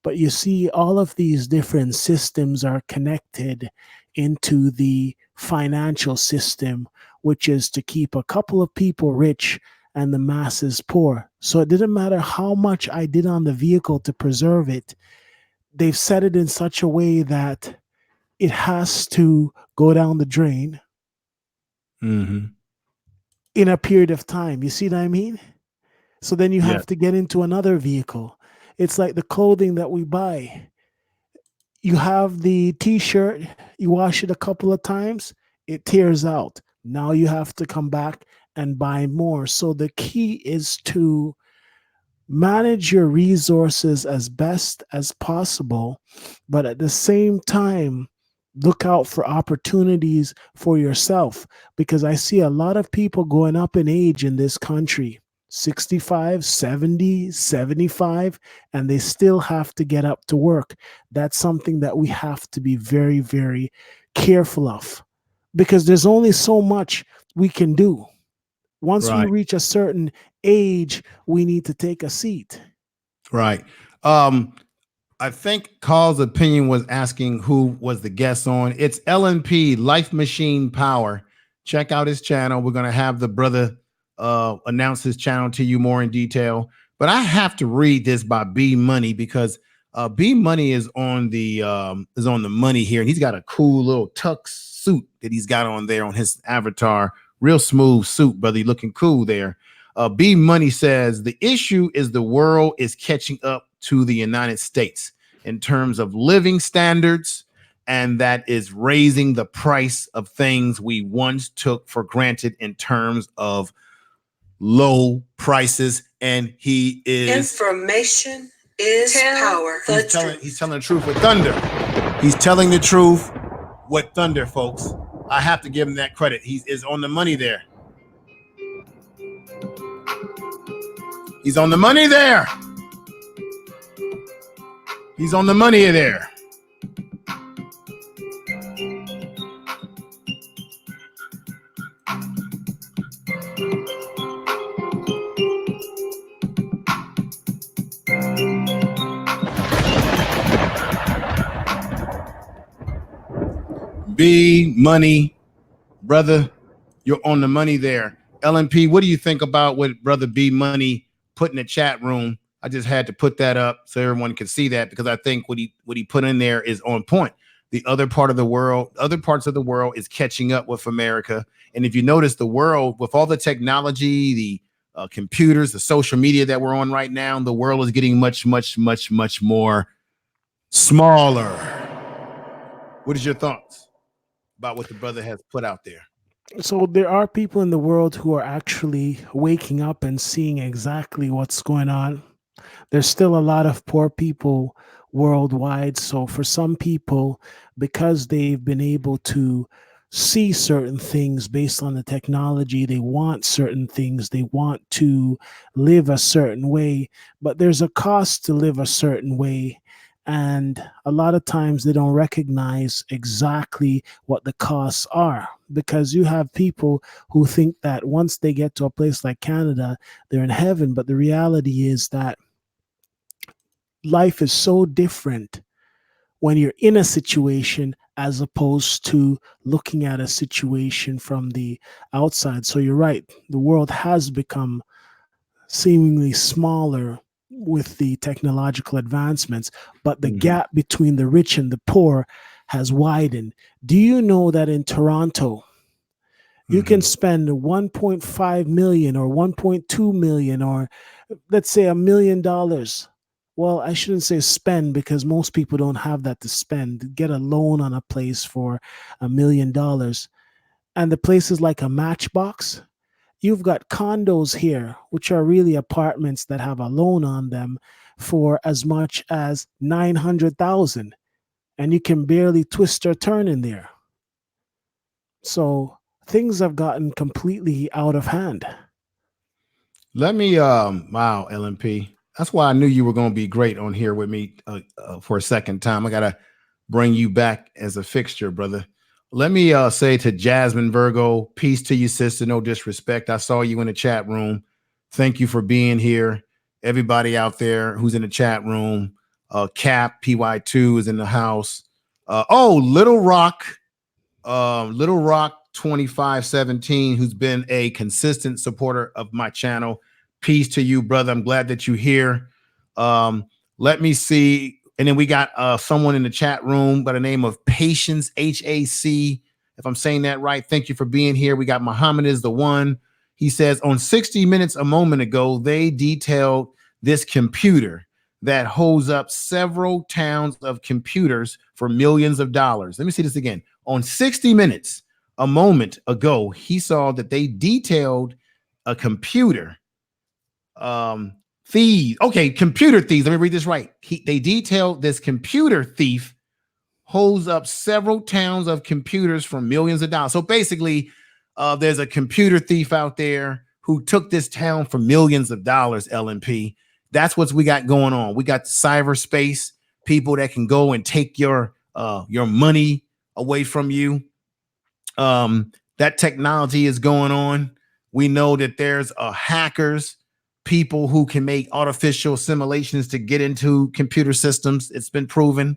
But you see, all of these different systems are connected into the financial system, which is to keep a couple of people rich and the masses poor. So it didn't matter how much I did on the vehicle to preserve it. They've set it in such a way that it has to go down the drain in a period of time. You see what I mean? So then you have to get into another vehicle. It's like the clothing that we buy. You have the t-shirt, you wash it a couple of times, it tears out. Now you have to come back and buy more. So the key is to manage your resources as best as possible, but at the same time, look out for opportunities for yourself, because I see a lot of people going up in age in this country, 65, 70, 75, and they still have to get up to work. That's something that we have to be very, very careful of, because there's only so much we can do. Once we reach a certain age, we need to take a seat. Right. I think Carl's opinion was asking who was the guest on. It's LNP, Life Machine Power. Check out his channel. We're going to have the brother announce his channel to you more in detail. But I have to read this by B Money, because B Money is on the money here, and he's got a cool little tux suit that he's got on there on his avatar. Real smooth suit, brother. You're looking cool there. B Money says the issue is the world is catching up to the United States in terms of living standards, and that is raising the price of things we once took for granted in terms of low prices. And he is Information is power. He's telling the truth with thunder. He's telling the truth with thunder, folks. I have to give him that credit. He is on the money there. He's on the money there. He's on the money there. B Money, brother, you're on the money there. LNP, what do you think about what brother B Money put in the chat room? I just had to put that up so everyone could see that, because I think what he put in there is on point. The other parts of the world is catching up with America. And if you notice, the world, with all the technology, computers, the social media that we're on right now, the world is getting much, much, much, much more smaller. What is your thoughts about what the brother has put out there? So there are people in the world who are actually waking up and seeing exactly what's going on. There's still a lot of poor people worldwide. So for some people, because they've been able to see certain things based on the technology, they want certain things, they want to live a certain way, but there's a cost to live a certain way. And a lot of times they don't recognize exactly what the costs are, because you have people who think that once they get to a place like Canada, they're in heaven. But the reality is that life is so different when you're in a situation as opposed to looking at a situation from the outside. So you're right. The world has become seemingly smaller with the technological advancements, but the gap between the rich and the poor has widened. Do you know that in Toronto, you can spend 1.5 million or 1.2 million, or let's say $1 million. Well, I shouldn't say spend, because most people don't have that to spend. Get a loan on a place for $1 million. And the place is like a matchbox. You've got condos here, which are really apartments that have a loan on them for as much as 900,000, and you can barely twist or turn in there. So things have gotten completely out of hand. Let me, wow, LMP. That's why I knew you were going to be great on here with me for a second time. I got to bring you back as a fixture, brother. Let me say to Jasmine Virgo, peace to you, sister. No disrespect. I saw you in the chat room. Thank you for being here. Everybody out there who's in the chat room, Cap, PY2 is in the house. Little Rock 2517, who's been a consistent supporter of my channel. Peace to you, brother. I'm glad that you're here. Let me see. And then we got someone in the chat room by the name of Patience, HAC, if I'm saying that right. Thank you for being here. We got Muhammad is the one. He says, on 60 Minutes a moment ago, they detailed this computer that holds up several towns of computers for millions of dollars. Let me see this again. On 60 Minutes a moment ago, he saw that they detailed a computer. Thieves. Okay, computer thieves. Let me read this right. They detailed this computer thief holds up several towns of computers for millions of dollars. So basically, there's a computer thief out there who took this town for millions of dollars, LNP. That's what we got going on. We got cyberspace, people that can go and take your money away from you. That technology is going on. We know that there's hackers, people who can make artificial simulations to get into computer systems. It's been proven.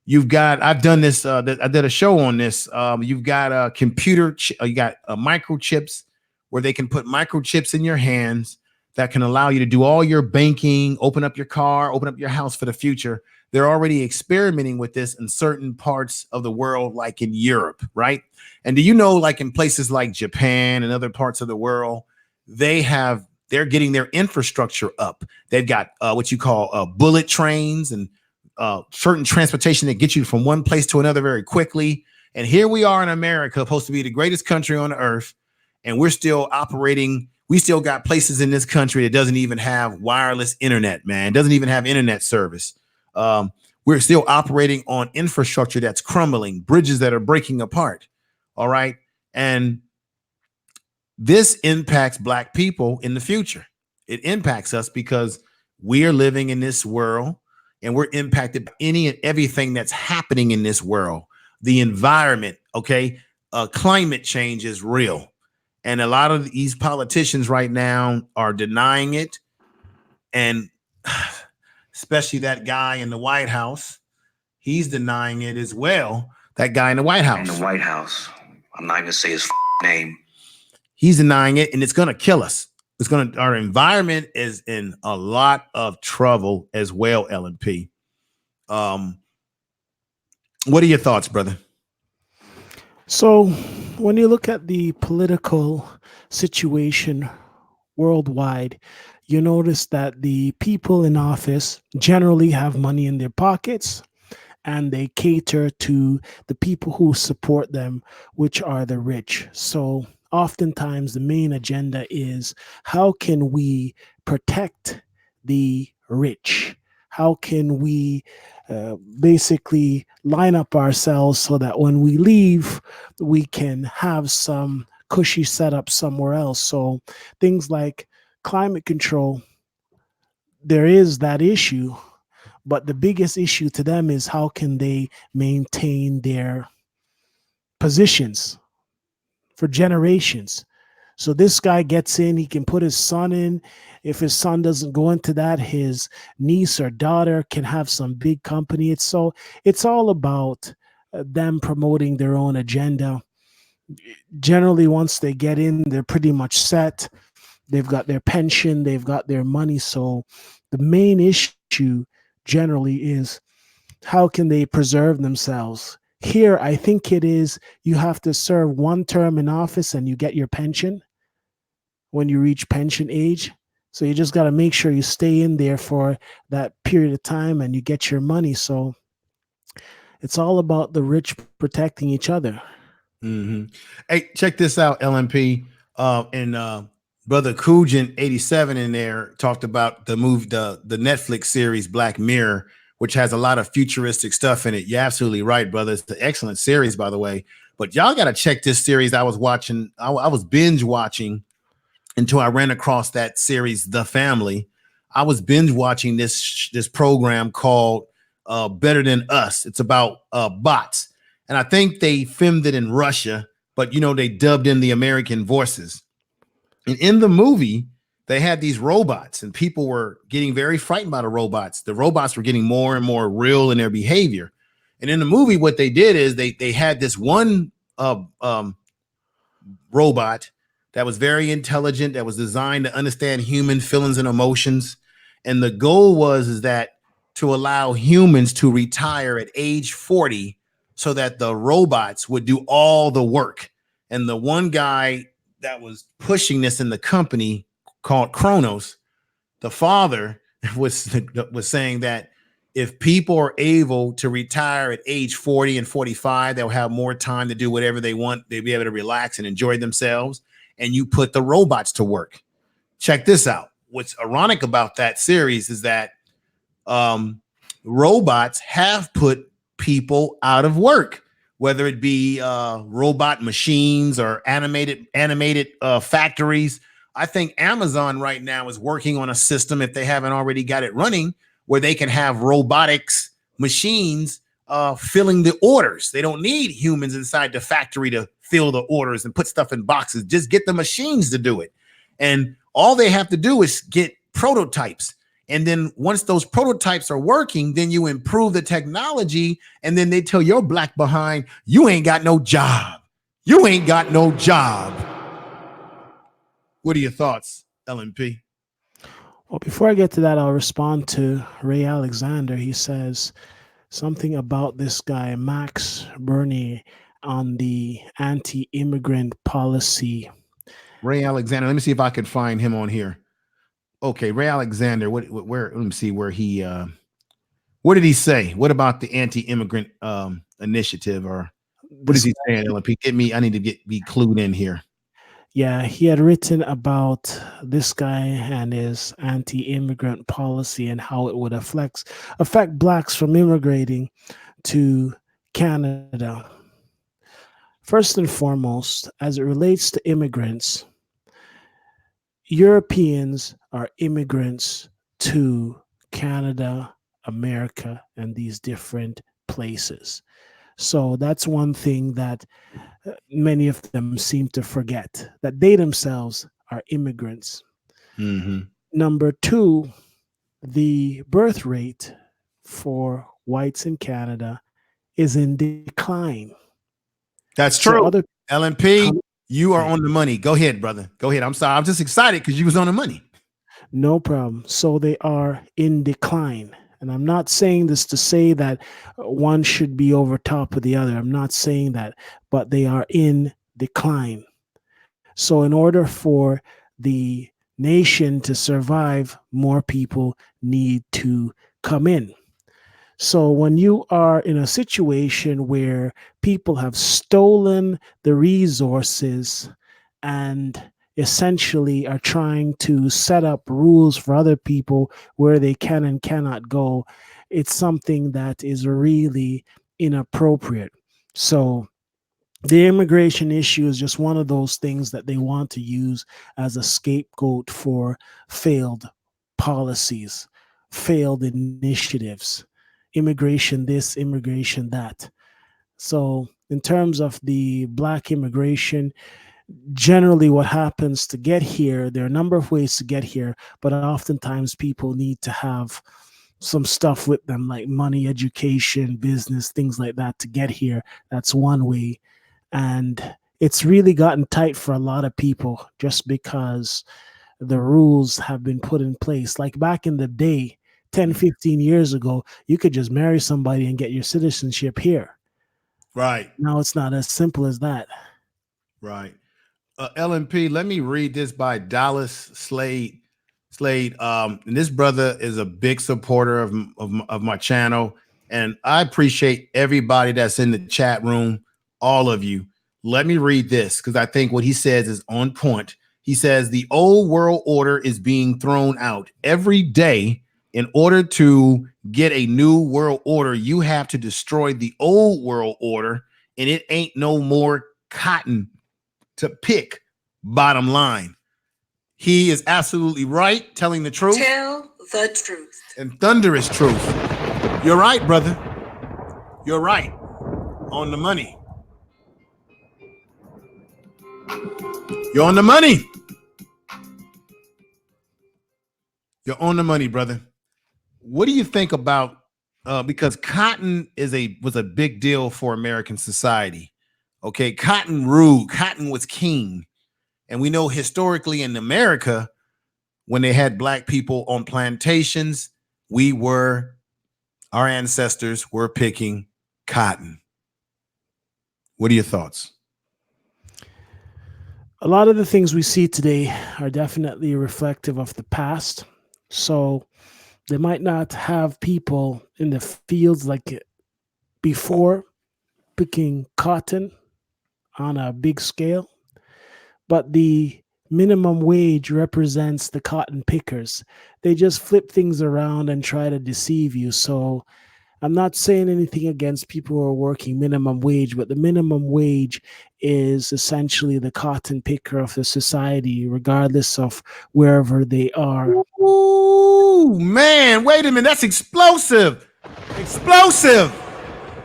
You've got, I've done this, I did a show on this. You've got a computer, you got microchips where they can put microchips in your hands that can allow you to do all your banking, open up your car, open up your house for the future. They're already experimenting with this in certain parts of the world, like in Europe, right? And do you know, like in places like Japan and other parts of the world, they're getting their infrastructure up. They've got what you call bullet trains and certain transportation that gets you from one place to another very quickly. And here we are in America, supposed to be the greatest country on the earth, and we're still operating. We still got places in this country that doesn't even have wireless internet, man. Doesn't even have internet service. We're still operating on infrastructure that's crumbling, bridges that are breaking apart. All right. And this impacts Black people in the future. It impacts us because we are living in this world and we're impacted by any and everything that's happening in this world. The environment, okay? Climate change is real. And a lot of these politicians right now are denying it. And especially that guy in the White House, he's denying it as well. That guy in the White House. I'm not going to say his name. He's denying it, and it's going to kill us. Our environment is in a lot of trouble as well, LNP. What are your thoughts, brother? So when you look at the political situation worldwide, you notice that the people in office generally have money in their pockets, and they cater to the people who support them, which are the rich. So oftentimes the main agenda is, how can we protect the rich? How can we basically line up ourselves so that when we leave, we can have some cushy setup somewhere else? So things like climate control, there is that issue, but the biggest issue to them is, how can they maintain their positions for generations? So this guy gets in, he can put his son in. If his son doesn't go into that, his niece or daughter can have some big company. It's all about them promoting their own agenda. Generally, once they get in, they're pretty much set. They've got their pension, they've got their money. So the main issue generally is, how can they preserve themselves? Here, I think it is, you have to serve one term in office and you get your pension when you reach pension age. So you just got to make sure you stay in there for that period of time and you get your money. So it's all about the rich protecting each other. Mm-hmm. Hey, check this out, LMP. And Brother Kujin 87 in there talked about the Netflix series Black Mirror, which has a lot of futuristic stuff in it. You're absolutely right, brother. It's an excellent series, by the way. But y'all got to check this series. I was watching, I was binge watching until I ran across that series, The Family. I was binge watching this program called Better Than Us. It's about bots. And I think they filmed it in Russia, but they dubbed in the American voices. And in the movie, they had these robots, and people were getting very frightened by the robots. The robots were getting more and more real in their behavior. And in the movie, what they did is they had this one robot that was very intelligent, that was designed to understand human feelings and emotions. And the goal was that to allow humans to retire at age 40 so that the robots would do all the work. And the one guy that was pushing this in the company, called Kronos, the father was saying that if people are able to retire at age 40 and 45, they'll have more time to do whatever they want. They'll be able to relax and enjoy themselves. And you put the robots to work. Check this out. What's ironic about that series is that robots have put people out of work, whether it be robot machines or animated factories. I think Amazon right now is working on a system, if they haven't already got it running, where they can have robotics machines filling the orders. They don't need humans inside the factory to fill the orders and put stuff in boxes. Just get the machines to do it. And all they have to do is get prototypes. And then once those prototypes are working, then you improve the technology. And then they tell your black behind, you ain't got no job. You ain't got no job. What are your thoughts, LMP? Well, before I get to that, I'll respond to Ray Alexander. He says something about this guy, Max Bernier, on the anti-immigrant policy. Ray Alexander. Let me see if I can find him on here. Okay, Ray Alexander. Where? Let me see where he. What did he say? What about the anti-immigrant initiative, or what is he saying? LMP, get me. I need to be clued in here. Yeah, he had written about this guy and his anti-immigrant policy and how it would affect blacks from immigrating to Canada. First and foremost, as it relates to immigrants, Europeans are immigrants to Canada, America, and these different places. So that's one thing that many of them seem to forget, that they themselves are immigrants. Mm-hmm. Number two, the birth rate for whites in Canada is in decline. That's So true. other LMP, you are on the money. Go ahead, brother. Go ahead. I'm sorry. I'm just excited because you was on the money. No problem. So they are in decline. And I'm not saying this to say that one should be over top of the other. I'm not saying that, but they are in decline. So in order for the nation to survive, more people need to come in. So when you are in a situation where people have stolen the resources and essentially are trying to set up rules for other people where they can and cannot go, it's something that is really inappropriate. So the immigration issue is just one of those things that they want to use as a scapegoat for failed policies, failed initiatives, immigration this, immigration that. So, in terms of the Black immigration, generally what happens to get here, there are a number of ways to get here, but oftentimes people need to have some stuff with them like money, education, business, things like that to get here. That's one way. And it's really gotten tight for a lot of people just because the rules have been put in place. Like back in the day, 10, 15 years ago, you could just marry somebody and get your citizenship here. Right. Now it's not as simple as that. Right. LMP, let me read this by Dallas Slade. And this brother is a big supporter of my channel, and I appreciate everybody that's in the chat room, all of you. Let me read this because I think what he says is on point. He says the old world order is being thrown out every day. In order to get a new world order, you have to destroy the old world order, and it ain't no more cotton to pick. Bottom line, he is absolutely right, telling the truth. Tell the truth. And thunderous truth. You're right, brother. You're right. On the money. You're on the money. You're on the money, brother. What do you think about because cotton was a big deal for American society. Okay, cotton ruled. Cotton was king. And we know historically in America, when they had Black people on plantations, our ancestors were picking cotton. What are your thoughts? A lot of the things we see today are definitely reflective of the past. So they might not have people in the fields like before picking cotton on a big scale, but the minimum wage represents the cotton pickers. They just flip things around and try to deceive you. So I'm not saying anything against people who are working minimum wage, but the minimum wage is essentially the cotton picker of the society, regardless of wherever they are. Ooh, man, wait a minute. That's explosive. Explosive.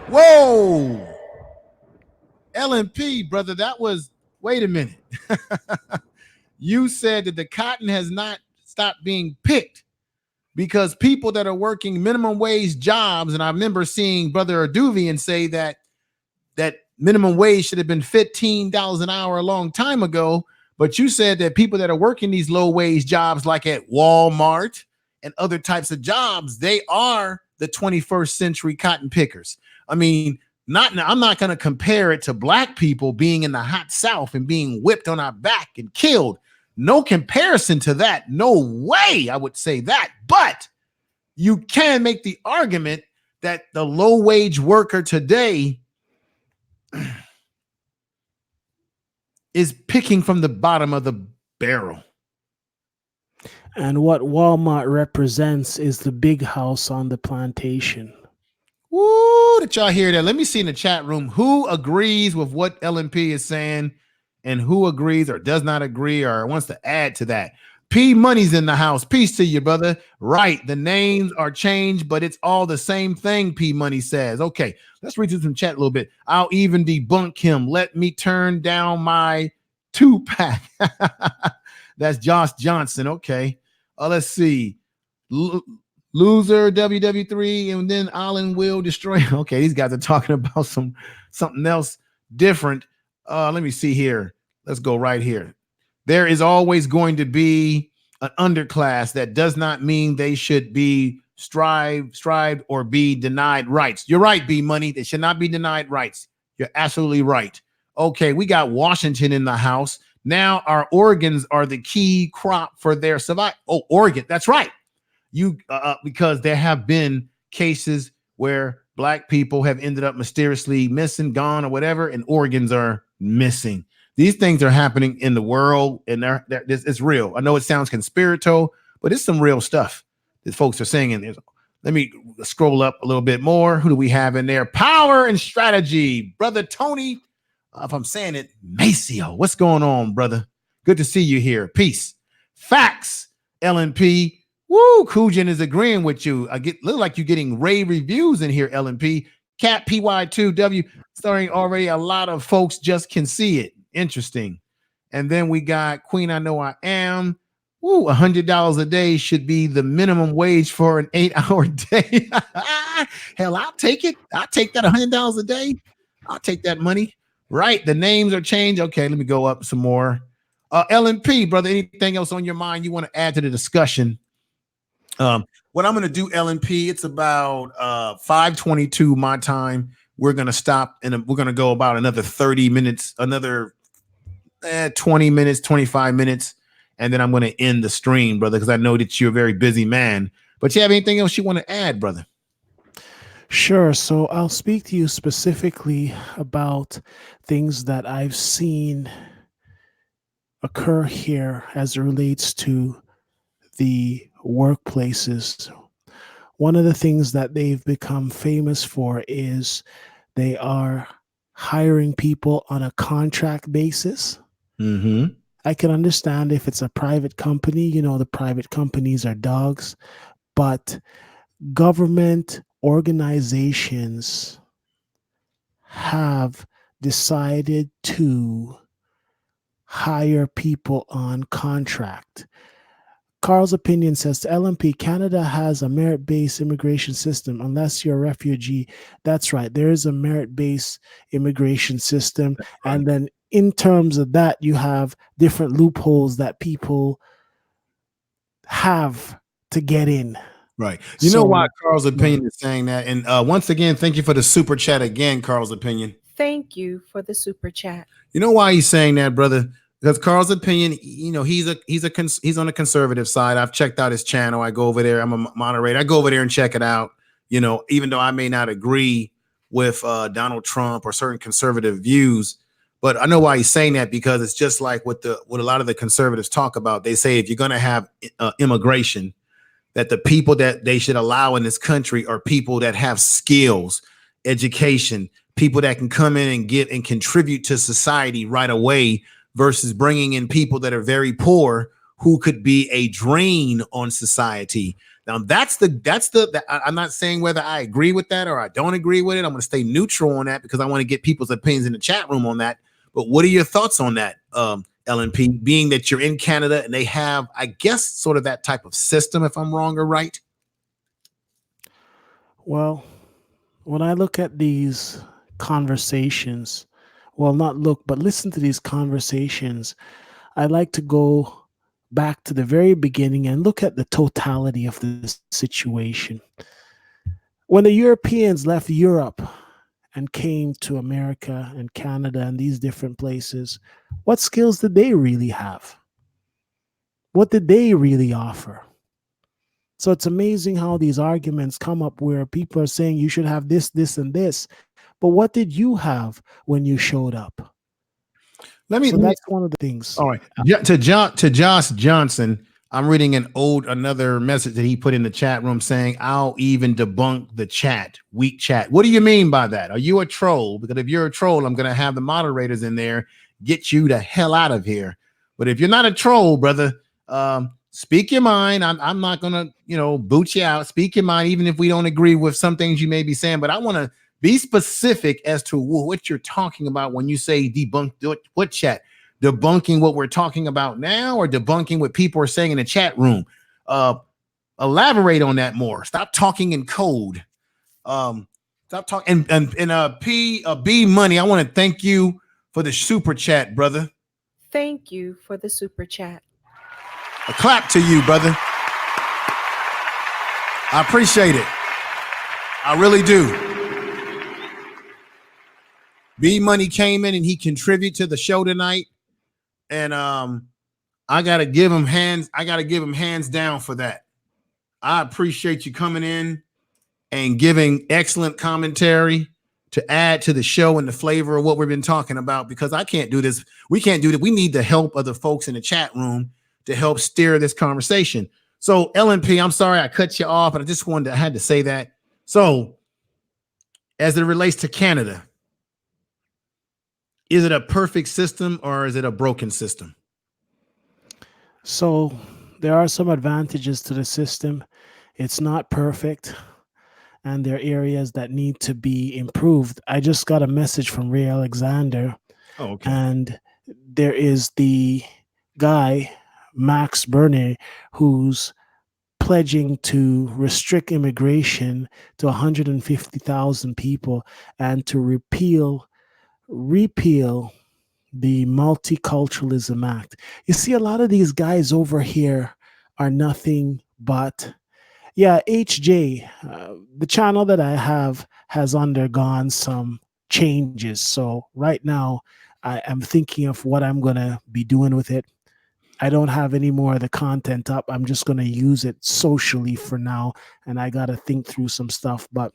Whoa. LMP, brother, wait a minute. You said that the cotton has not stopped being picked because people that are working minimum wage jobs, and I remember seeing Brother Aduvian say that minimum wage should have been $15 an hour a long time ago, but you said that people that are working these low wage jobs like at Walmart and other types of jobs, they are the 21st century cotton pickers. I mean, I'm not going to compare it to Black people being in the hot South and being whipped on our back and killed. No comparison to that. No way I would say that. But you can make the argument that the low wage worker today is picking from the bottom of the barrel. And what Walmart represents is the big house on the plantation. Woo, did y'all hear that? Let me see in the chat room who agrees with what LMP is saying and who agrees or does not agree or wants to add to that. P Money's in the house. Peace to you, brother. Right. The names are changed, but it's all the same thing, P Money says. Okay, let's read through some chat a little bit. I'll even debunk him. Let me turn down my 2-pack. That's Josh Johnson. Okay. Let's see. Loser WW3, and then Allen will destroy. Okay, these guys are talking about something else different. Let me see here. Let's go right here. There is always going to be an underclass. That does not mean they should be strived or be denied rights. You're right, B Money. They should not be denied rights. You're absolutely right. Okay, we got Washington in the house. Now our organs are the key crop for their survival. Oh, organ. That's right. Because there have been cases where black people have ended up mysteriously missing, gone, or whatever, and organs are missing. These things are happening in the world, and it's real. I know it sounds conspiratorial, but it's some real stuff that folks are saying. And let me scroll up a little bit more. Who do we have in there? Power and strategy, brother Tony. If I'm saying it, Maceo. What's going on, brother? Good to see you here. Peace. Facts. LNP. Woo, Kujin is agreeing with you. Look like you're getting rave reviews in here, LNP. Cat PY2W, starring already a lot of folks just can see it. Interesting. And then we got Queen I Know I Am. Woo, $100 a day should be the minimum wage for an 8-hour day. Hell, I'll take it. I'll take that $100 a day. I'll take that money. Right. The names are changed. Okay, let me go up some more. LNP, brother, anything else on your mind you want to add to the discussion? What I'm going to do, LNP, it's about 5:22 my time. We're going to stop and we're going to go about another 30 minutes, another 20 minutes, 25 minutes. And then I'm going to end the stream, brother, because I know that you're a very busy man. But you have anything else you want to add, brother? Sure. So I'll speak to you specifically about things that I've seen occur here as it relates to the workplaces. One of the things that they've become famous for is they are hiring people on a contract basis. Mm-hmm. I can understand if it's a private company, the private companies are dogs, but government organizations have decided to hire people on contract. Carl's opinion says to LMP, Canada has a merit-based immigration system unless you're a refugee. That's right. There is a merit-based immigration system. Right. And then in terms of that, you have different loopholes that people have to get in. Right. You know why Carl's opinion is saying that? And once again, thank you for the super chat again, Carl's opinion. Thank you for the super chat. You know why he's saying that, brother? Because Carl's opinion, he's on the conservative side. I've checked out his channel. I go over there. I'm a moderator. I go over there and check it out. Even though I may not agree with Donald Trump or certain conservative views, but I know why he's saying that, because it's just like what a lot of the conservatives talk about. They say if you're going to have immigration, that the people that they should allow in this country are people that have skills, education, people that can come in and get and contribute to society right away, versus bringing in people that are very poor who could be a drain on society. Now I'm not saying whether I agree with that or I don't agree with it. I'm going to stay neutral on that because I want to get people's opinions in the chat room on that. But what are your thoughts on that, LNP, being that you're in Canada and they have, I guess, sort of that type of system, if I'm wrong or right? Well, when I look at these conversations, but listen to these conversations, I like to go back to the very beginning and look at the totality of this situation. When the Europeans left Europe and came to America and Canada and these different places, what skills did they really have? What did they really offer? So it's amazing how these arguments come up where people are saying you should have this, this, and this. But what did you have when you showed up? That's one of the things. All right. To Josh Johnson, I'm reading another message that he put in the chat room saying, I'll even debunk the weak chat. What do you mean by that? Are you a troll? Because if you're a troll, I'm going to have the moderators in there get you the hell out of here. But if you're not a troll, brother, speak your mind. I'm not going to, boot you out. Speak your mind, even if we don't agree with some things you may be saying. But I want to be specific as to what you're talking about when you say debunk. What chat? Debunking what we're talking about now, or debunking what people are saying in the chat room? Elaborate on that more. Stop talking in code. Stop talking. And B Money, I want to thank you for the super chat, brother. Thank you for the super chat. A clap to you, brother. I appreciate it. I really do. B Money came in and he contributed to the show tonight. And I gotta give him hands. I gotta give him hands down for that. I appreciate you coming in and giving excellent commentary to add to the show and the flavor of what we've been talking about, because I can't do this. We can't do that. We need the help of the folks in the chat room to help steer this conversation. So LNP, I'm sorry I cut you off, but I had to say that. So as it relates to Canada, is it a perfect system or is it a broken system? So there are some advantages to the system. It's not perfect, and there are areas that need to be improved. I just got a message from Ray Alexander, Oh, okay. and there is the guy, Max Bernay, who's pledging to restrict immigration to 150,000 people and to repeal the Multiculturalism Act. You see, a lot of these guys over here are nothing but, yeah, HJ, the channel that I have has undergone some changes. So right now, I am thinking of what I'm going to be doing with it. I don't have any more of the content up. I'm just going to use it socially for now. And I got to think through some stuff. But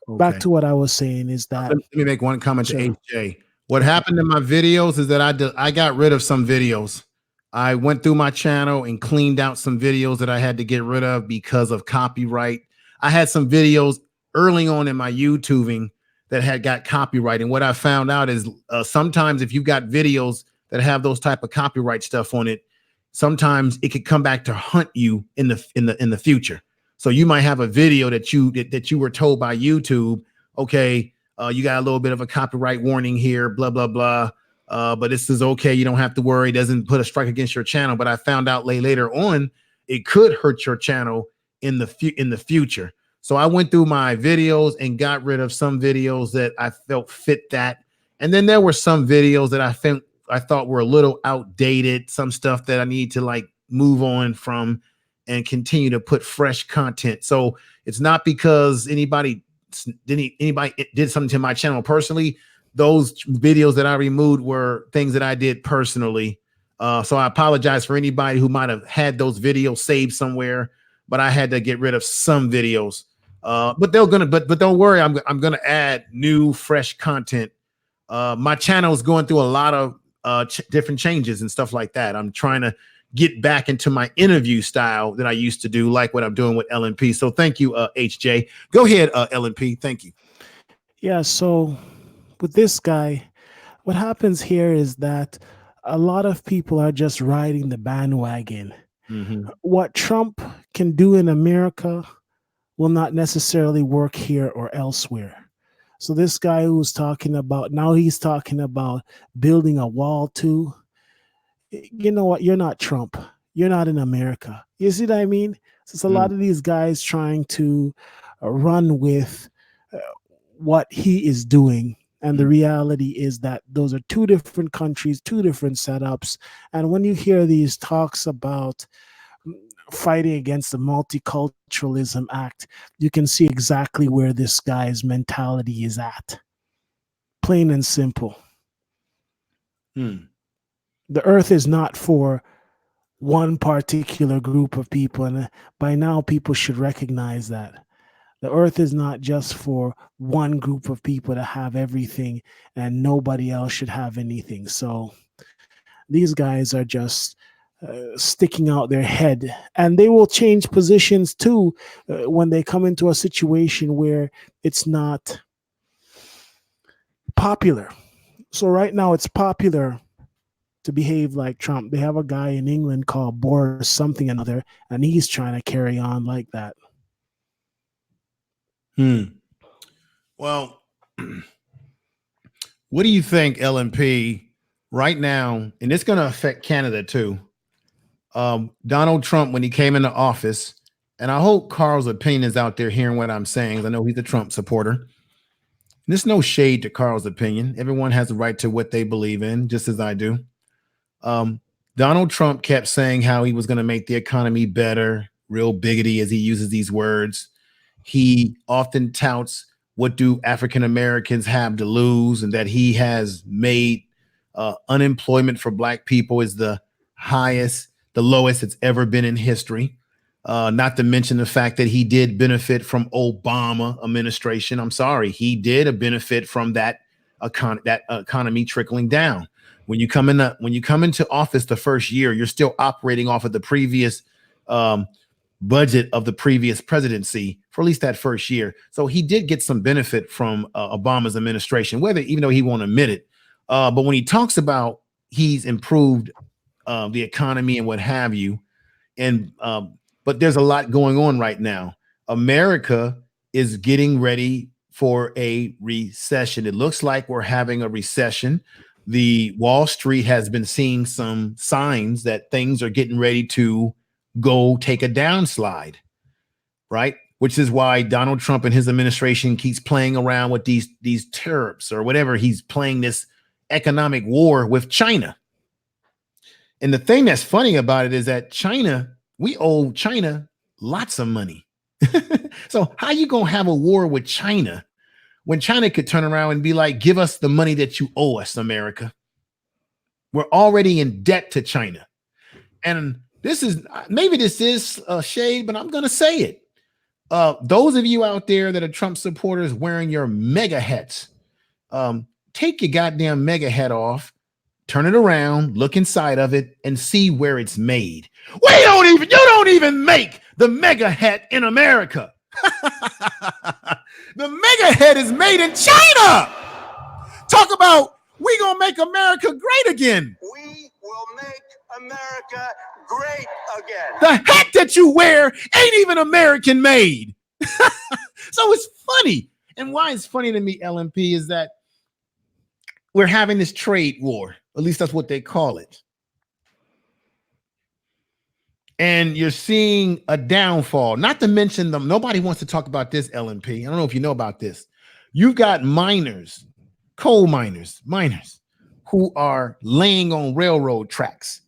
back to what I was saying is that. Let me make one comment Sure. to HJ. What happened in my videos is that I got rid of some videos. I went through my channel and cleaned out some videos that I had to get rid of because of copyright. I had some videos early on in my YouTubing that had got copyright. And what I found out is sometimes if you've got videos that have those type of copyright stuff on it, sometimes it could come back to hunt you in the future. So you might have a video that you were told by YouTube, okay, you got a little bit of a copyright warning here, blah, blah, blah. But this is okay. You don't have to worry. It doesn't put a strike against your channel. But I found out later on, it could hurt your channel in the future. So I went through my videos and got rid of some videos that I felt fit that. And then there were some videos that I thought were a little outdated, some stuff that I need to like move on from and continue to put fresh content. So it's not because anybody did something to my channel personally. Those videos that I removed were things that I did personally. So I apologize for anybody who might have had those videos saved somewhere, but I had to get rid of some videos. But don't worry, I'm gonna add new fresh content. My channel is going through a lot of different changes and stuff like that. I'm trying to get back into my interview style that I used to do, like what I'm doing with LNP. So thank you, HJ. Go ahead, LNP. Thank you. Yeah, so with this guy, what happens here is that a lot of people are just riding the bandwagon. Mm-hmm. What Trump can do in America will not necessarily work here or elsewhere. So this guy who's talking about, now he's talking about building a wall too. You know what? You're not Trump. You're not in America. You see what I mean? So it's a lot of these guys trying to run with what he is doing. And the reality is that those are two different countries, two different setups. And when you hear these talks about fighting against the Multiculturalism Act, you can see exactly where this guy's mentality is at. Plain and simple. The earth is not for one particular group of people. And by now, people should recognize that. The earth is not just for one group of people to have everything and nobody else should have anything. So these guys are just sticking out their head, and they will change positions too when they come into a situation where it's not popular. So right now it's popular to behave like Trump. They have a guy in England called Boris something another, and he's trying to carry on like that. Well, what do you think, LNP, right now? And it's going to affect Canada too. Donald Trump, when he came into office, and I hope Carl's opinion is out there hearing what I'm saying. I know he's a Trump supporter. And there's no shade to Carl's opinion. Everyone has the right to what they believe in, just as I do. Donald Trump kept saying how he was going to make the economy better, real biggity as he uses these words. He often touts what do African Americans have to lose, and that he has made Unemployment for Black people is the lowest it's ever been in history. Not to mention the fact that he did benefit from Obama administration. I'm sorry, he did benefit from that economy trickling down. When you come into office the first year, you're still operating off of the previous budget of the previous presidency for at least that first year. So he did get some benefit from Obama's administration, even though he won't admit it. But when he talks about he's improved the economy and what have you, but there's a lot going on right now. America is getting ready for a recession. It looks like we're having a recession. The Wall Street has been seeing some signs that things are getting ready to go take a downslide, right? Which is why Donald Trump and his administration keeps playing around with these tariffs or whatever. He's playing this economic war with China. And the thing that's funny about it is that we owe China lots of money. So how you gonna have a war with China when China could turn around and be like, give us the money that you owe us, America? We're already in debt to China. And this is shade, but I'm gonna say it. Those of you out there that are Trump supporters wearing your mega hats, take your goddamn mega hat off, turn it around, look inside of it, and see where it's made. You don't even make the mega hat in America. The mega hat is made in China. Talk about we gonna make America great again. We will make America great again. The hat that you wear ain't even American made. So it's funny. And why it's funny to me, LMP, is that we're having this trade war. At least that's what they call it. And you're seeing a downfall. Not to mention them. Nobody wants to talk about this, LMP. I don't know if you know about this. You've got coal miners who are laying on railroad tracks,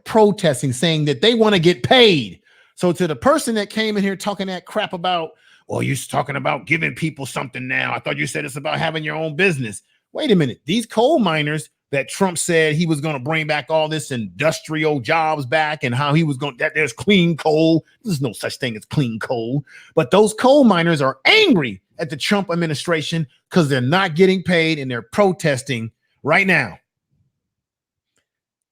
protesting, saying that they want to get paid. So to the person that came in here talking that crap about, well, you're talking about giving people something now. I thought you said it's about having your own business. Wait a minute. These coal miners that Trump said he was going to bring back all this industrial jobs back and how he was going that there's clean coal. There's no such thing as clean coal. But those coal miners are angry at the Trump administration because they're not getting paid and they're protesting right now.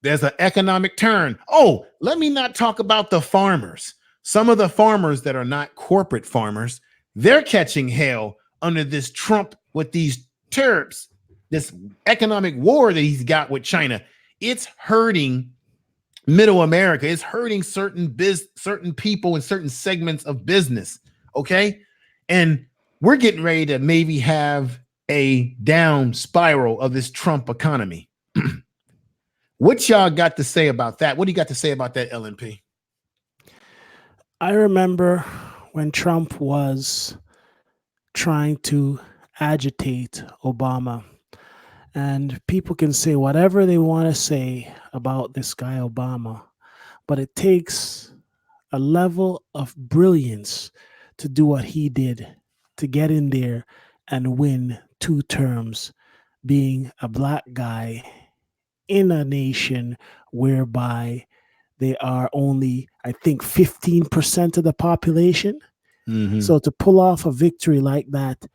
There's an economic turn. Oh, let me not talk about the farmers. Some of the farmers that are not corporate farmers, they're catching hell under this Trump with these tariffs, this economic war that he's got with China. It's hurting middle America. It's hurting certain people in certain segments of business. Okay. And we're getting ready to maybe have a down spiral of this Trump economy. What y'all got to say about that? What do you got to say about that, LNP? I remember when Trump was trying to agitate Obama, and people can say whatever they want to say about this guy Obama, but it takes a level of brilliance to do what he did, to get in there and win 2 terms, being a black guy in a nation whereby they are only, I think, 15% of the population. Mm-hmm. So to pull off a victory like that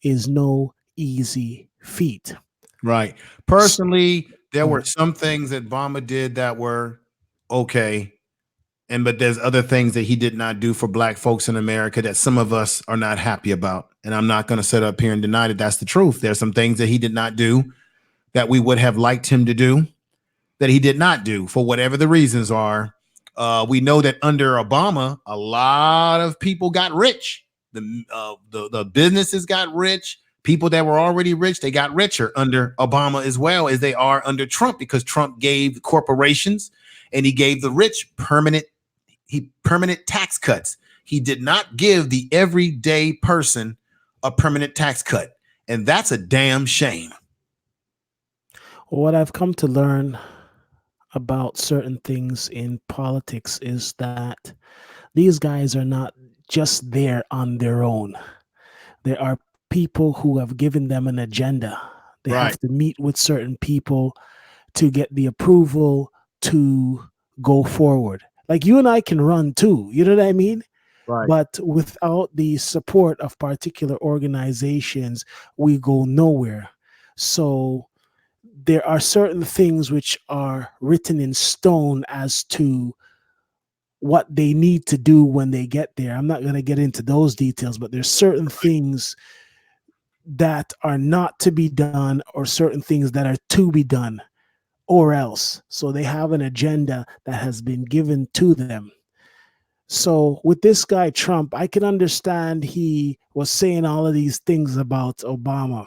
is no easy feat. Right. Personally, there were some things that Obama did that were okay. But there's other things that he did not do for black folks in America that some of us are not happy about. And I'm not going to sit up here and deny that that's the truth. There's some things that he did not do that we would have liked him to do that he did not do for whatever the reasons are. We know that under Obama, a lot of people got rich. The businesses got rich. People that were already rich, they got richer under Obama as well as they are under Trump, because Trump gave corporations and he gave the rich permanent tax cuts. He did not give the everyday person a permanent tax cut. And that's a damn shame. What I've come to learn about certain things in politics is that these guys are not just there on their own. There are people who have given them an agenda. They Right. have to meet with certain people to get the approval to go forward. Like you and I can run too, you know what I mean? Right. But without the support of particular organizations, we go nowhere. So there are certain things which are written in stone as to what they need to do when they get there. I'm not going to get into those details, but there's certain things that are not to be done or certain things that are to be done or else. So they have an agenda that has been given to them. So with this guy, Trump, I can understand he was saying all of these things about Obama,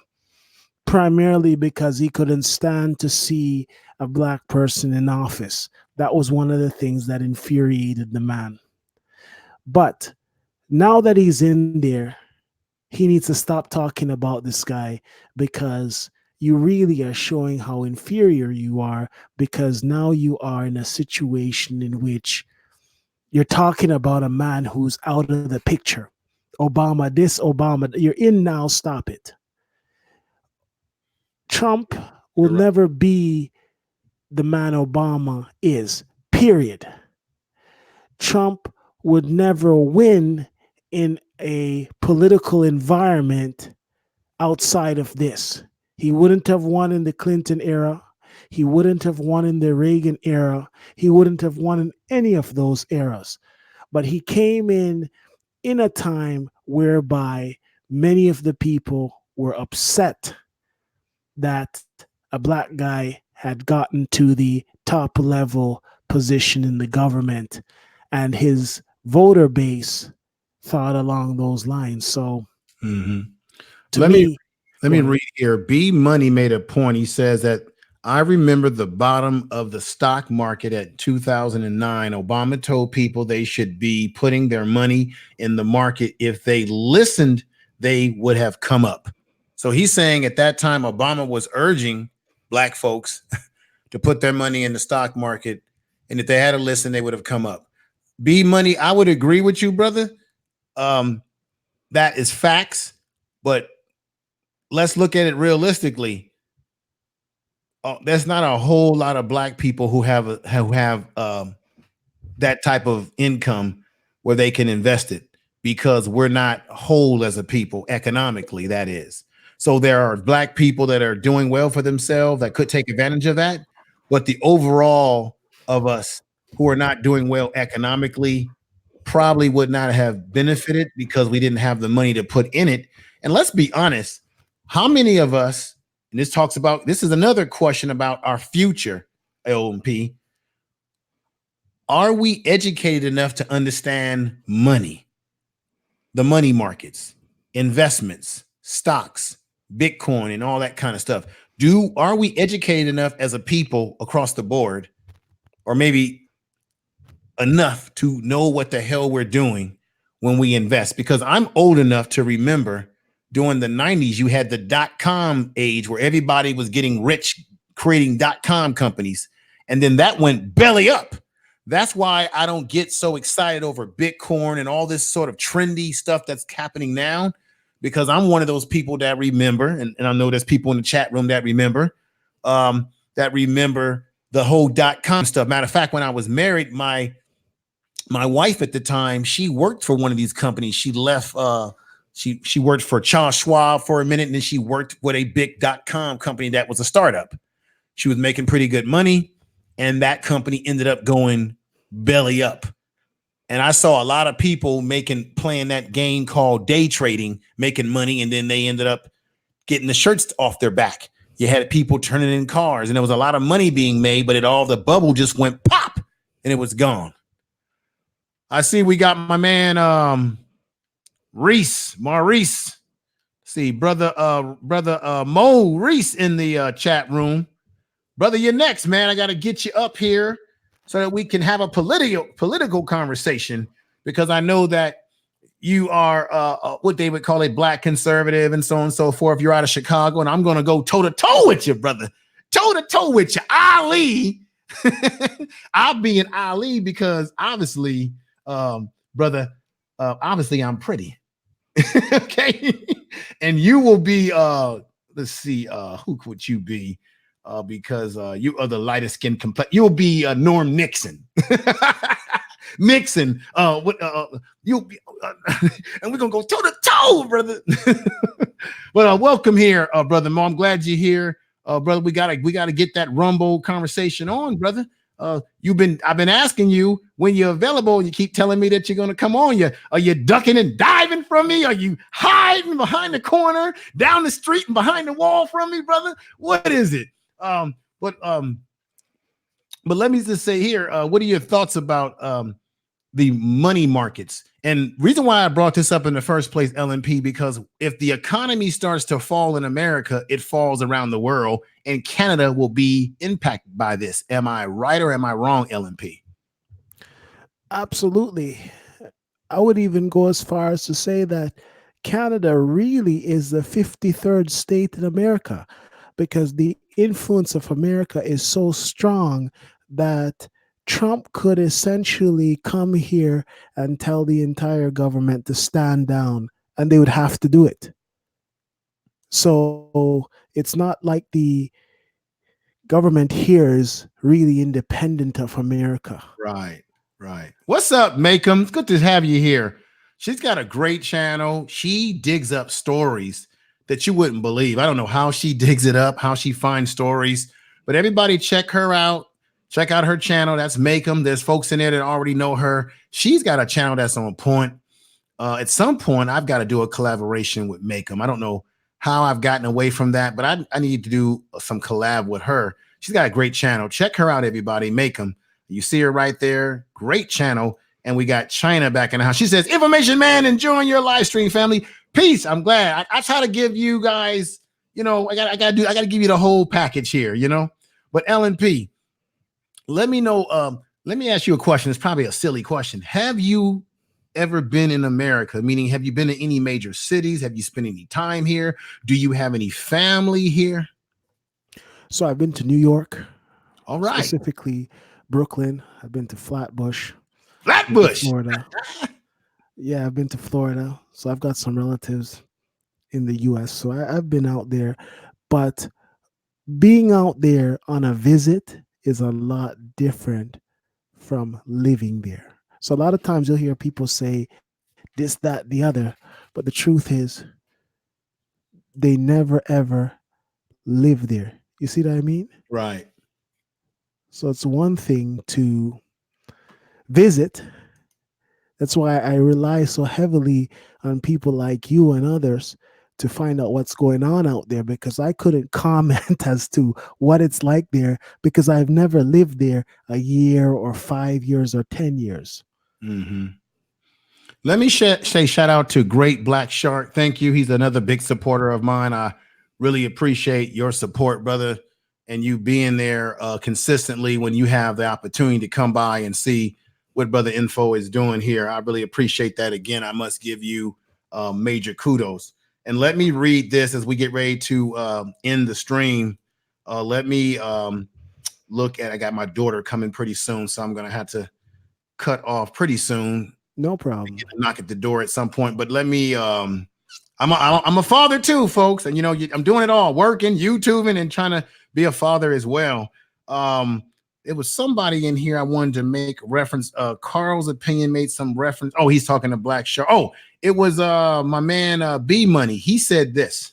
primarily because he couldn't stand to see a black person in office. That was one of the things that infuriated the man. But now that he's in there, he needs to stop talking about this guy because you really are showing how inferior you are, because now you are in a situation in which you're talking about a man who's out of the picture. Obama, this, Obama, you're in now, stop it. Trump will You're right. never be the man Obama is, period. Trump would never win in a political environment outside of this. He wouldn't have won in the Clinton era. He wouldn't have won in the Reagan era. He wouldn't have won in any of those eras. But he came in a time whereby many of the people were upset that a black guy had gotten to the top level position in the government, and his voter base thought along those lines. So to Let me go ahead. read here. B Money made a point. He says that I remember the bottom of the stock market at 2009. Obama told people they should be putting their money in the market. If they listened, they would have come up. So he's saying at that time, Obama was urging black folks to put their money in the stock market. And if they had to listen, they would have come up. B Money, I would agree with you, brother. That is facts, but let's look at it realistically. There's not a whole lot of black people who have that type of income where they can invest it, because we're not whole as a people economically, that is. So there are black people that are doing well for themselves that could take advantage of that. But the overall of us who are not doing well economically probably would not have benefited because we didn't have the money to put in it. And let's be honest, how many of us, and this is another question about our future, LMP, are we educated enough to understand money, the money markets, investments, stocks, Bitcoin, and all that kind of stuff? Are we educated enough as a people across the board, or maybe enough to know what the hell we're doing when we invest? Because I'm old enough to remember during the 90s, you had the .com age where everybody was getting rich creating .com companies. And then that went belly up. That's why I don't get so excited over Bitcoin and all this sort of trendy stuff that's happening now, because I'm one of those people that remember, and I know there's people in the chat room that remember the whole .com stuff. Matter of fact, when I was married, my wife at the time, she worked for one of these companies. She left, she worked for Charles Schwab for a minute, and then she worked with a big .com company that was a startup. She was making pretty good money, and that company ended up going belly up. And I saw a lot of people playing that game called day trading, making money, and then they ended up getting the shirts off their back. You had people turning in cars, and there was a lot of money being made, but the bubble just went pop, and it was gone. I see we got my man Maurice. See, brother Mo Reese in the chat room. Brother, you're next, man. I got to get you up here so that we can have a political conversation, because I know that you are what they would call a black conservative and so on and so forth. You're out of Chicago, and I'm going to go toe to toe with you, brother. Toe to toe with you, Ali. I'll be an Ali because obviously, brother, obviously I'm pretty. Okay. And you will be, let's see, who would you be? because you are the lightest skin complexion. You'll be Norm Nixon. Nixon, you'll be, and we're gonna go toe to toe, brother. But welcome here, brother Mo. I'm glad you're here, brother. We gotta get that Rumble conversation on, brother. I've been asking you when you're available. You keep telling me that you're gonna come on. Are you ducking and diving from me? Are you hiding behind the corner, down the street, and behind the wall from me, brother? What is it? But let me just say here, what are your thoughts about the money markets? And reason why I brought this up in the first place, LNP, because if the economy starts to fall in America, it falls around the world, and Canada will be impacted by this. Am I right or am I wrong, LNP? Absolutely. I would even go as far as to say that Canada really is the 53rd state in America, because the influence of America is so strong that Trump could essentially come here and tell the entire government to stand down, and they would have to do it. So it's not like the government here is really independent of America. Right. What's up, Macom? It's good to have you here. She's got a great channel. She digs up stories that you wouldn't believe. I don't know how she digs it up, how she finds stories, but everybody check her out. Check out her channel. That's Macom. There's folks in there that already know her. She's got a channel that's on point. At some point, I've got to do a collaboration with Macom. I don't know how I've gotten away from that, but I need to do some collab with her. She's got a great channel. Check her out, everybody. Macom. You see her right there. Great channel. And we got China back in the house. She says, "Information man, enjoying your live stream, family. Peace." I'm glad. I try to give you guys, I gotta give you the whole package here, But LNP, let me know. Let me ask you a question. It's probably a silly question. Have you ever been in America? Meaning, have you been to any major cities? Have you spent any time here? Do you have any family here? So I've been to New York. All right. Specifically Brooklyn. I've been to Flatbush. Florida. Yeah, I've been to Florida. So I've got some relatives in the US. So I've been out there. But being out there on a visit is a lot different from living there. So a lot of times you'll hear people say this, that, the other. But the truth is they never, ever live there. You see what I mean? Right. So it's one thing to visit. That's why I rely so heavily on people like you and others to find out what's going on out there, because I couldn't comment as to what it's like there because I've never lived there a year or 5 years or 10 years. Mm-hmm. Let me say shout out to Great Black Shark. Thank you. He's another big supporter of mine. I really appreciate your support, brother, and you being there consistently when you have the opportunity to come by and see what Brother Info is doing here. I really appreciate that. Again, I must give you major kudos. And let me read this as we get ready to end the stream. Let me look at, I got my daughter coming pretty soon, so I'm going to have to cut off pretty soon. No problem. Knock at the door at some point, but let me, I'm a father too, folks. And, I'm doing it all, working, YouTubing, and trying to be a father as well. It was somebody in here I wanted to make reference. Carl's opinion made some reference. Oh, he's talking to Black Shark. Oh, it was my man B Money. He said this.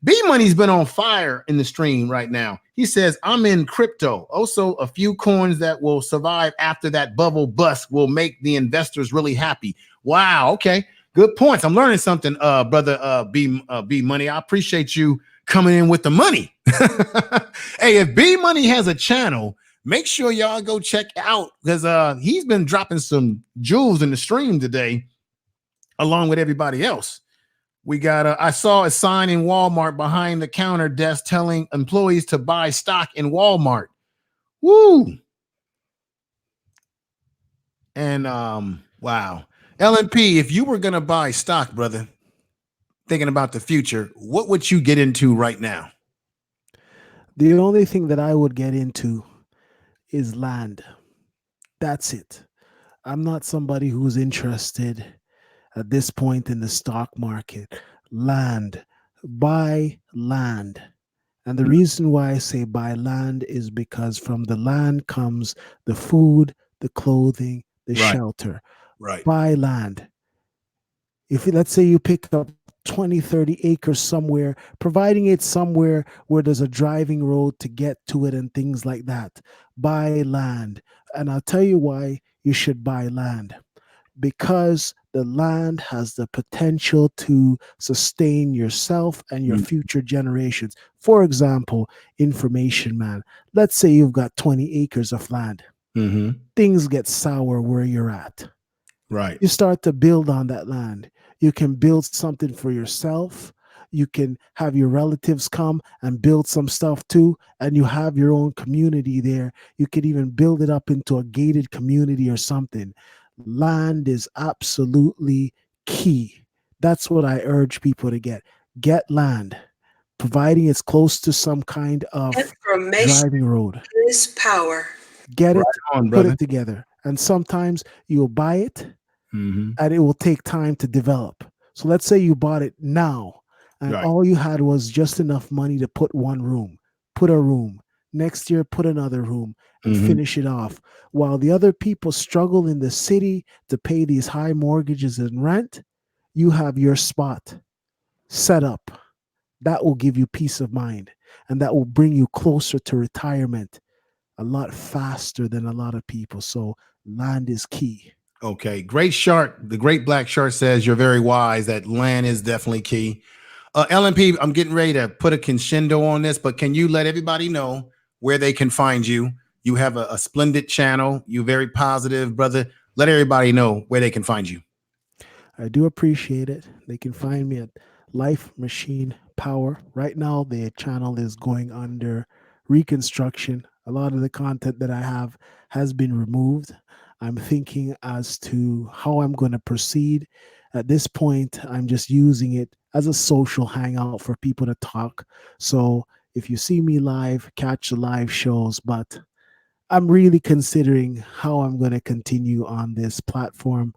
B Money's been on fire in the stream right now. He says, "I'm in crypto. Also, a few coins that will survive after that bubble bust will make the investors really happy." Wow. Okay. Good points. I'm learning something, brother B Money. I appreciate you coming in with the money. Hey, if B Money has a channel, make sure y'all go check out, because he's been dropping some jewels in the stream today, along with everybody else. We got I saw a sign in Walmart behind the counter desk telling employees to buy stock in Walmart. Woo! And wow. LNP, if you were gonna buy stock, brother, thinking about the future, what would you get into right now? The only thing that I would get into is land. That's it. I'm not somebody who's interested at this point in the stock market. Land. Buy land And the reason why I say buy land is because from the land comes the food, the clothing, the Right. shelter. Right. Buy land. If let's say you pick up 20, 30 acres somewhere, providing it's somewhere where there's a driving road to get to it and things like that, buy land. And I'll tell you why you should buy land. Because the land has the potential to sustain yourself and your future generations. For example, information, man. Let's say you've got 20 acres of land. Mm-hmm. Things get sour where you're at. Right. You start to build on that land. You can build something for yourself. You can have your relatives come and build some stuff too, and you have your own community there. You could even build it up into a gated community or something. Land is absolutely key. That's what I urge people to get. Get land, providing it's close to some kind of Information driving road. is power. Get it, Right on, put brother. it together. And sometimes you'll buy it Mm-hmm. and it will take time to develop. So let's say you bought it now and Right. all you had was just enough money to put one room, put a room. Next year, put another room and Mhm. finish it off. While the other people struggle in the city to pay these high mortgages and rent, you have your spot set up. That will give you peace of mind and that will bring you closer to retirement a lot faster than a lot of people. So land is key. Okay. Great Shark. The Great Black Shark says you're very wise. That land is definitely key. LMP, I'm getting ready to put a crescendo on this, but can you let everybody know where they can find you? You have a splendid channel. You're very positive, brother. Let everybody know where they can find you. I do appreciate it. They can find me at Life Machine Power. Right now, the channel is going under reconstruction. A lot of the content that I have has been removed. I'm thinking as to how I'm going to proceed. At this point, I'm just using it as a social hangout for people to talk. So if you see me live, catch the live shows. But I'm really considering how I'm going to continue on this platform.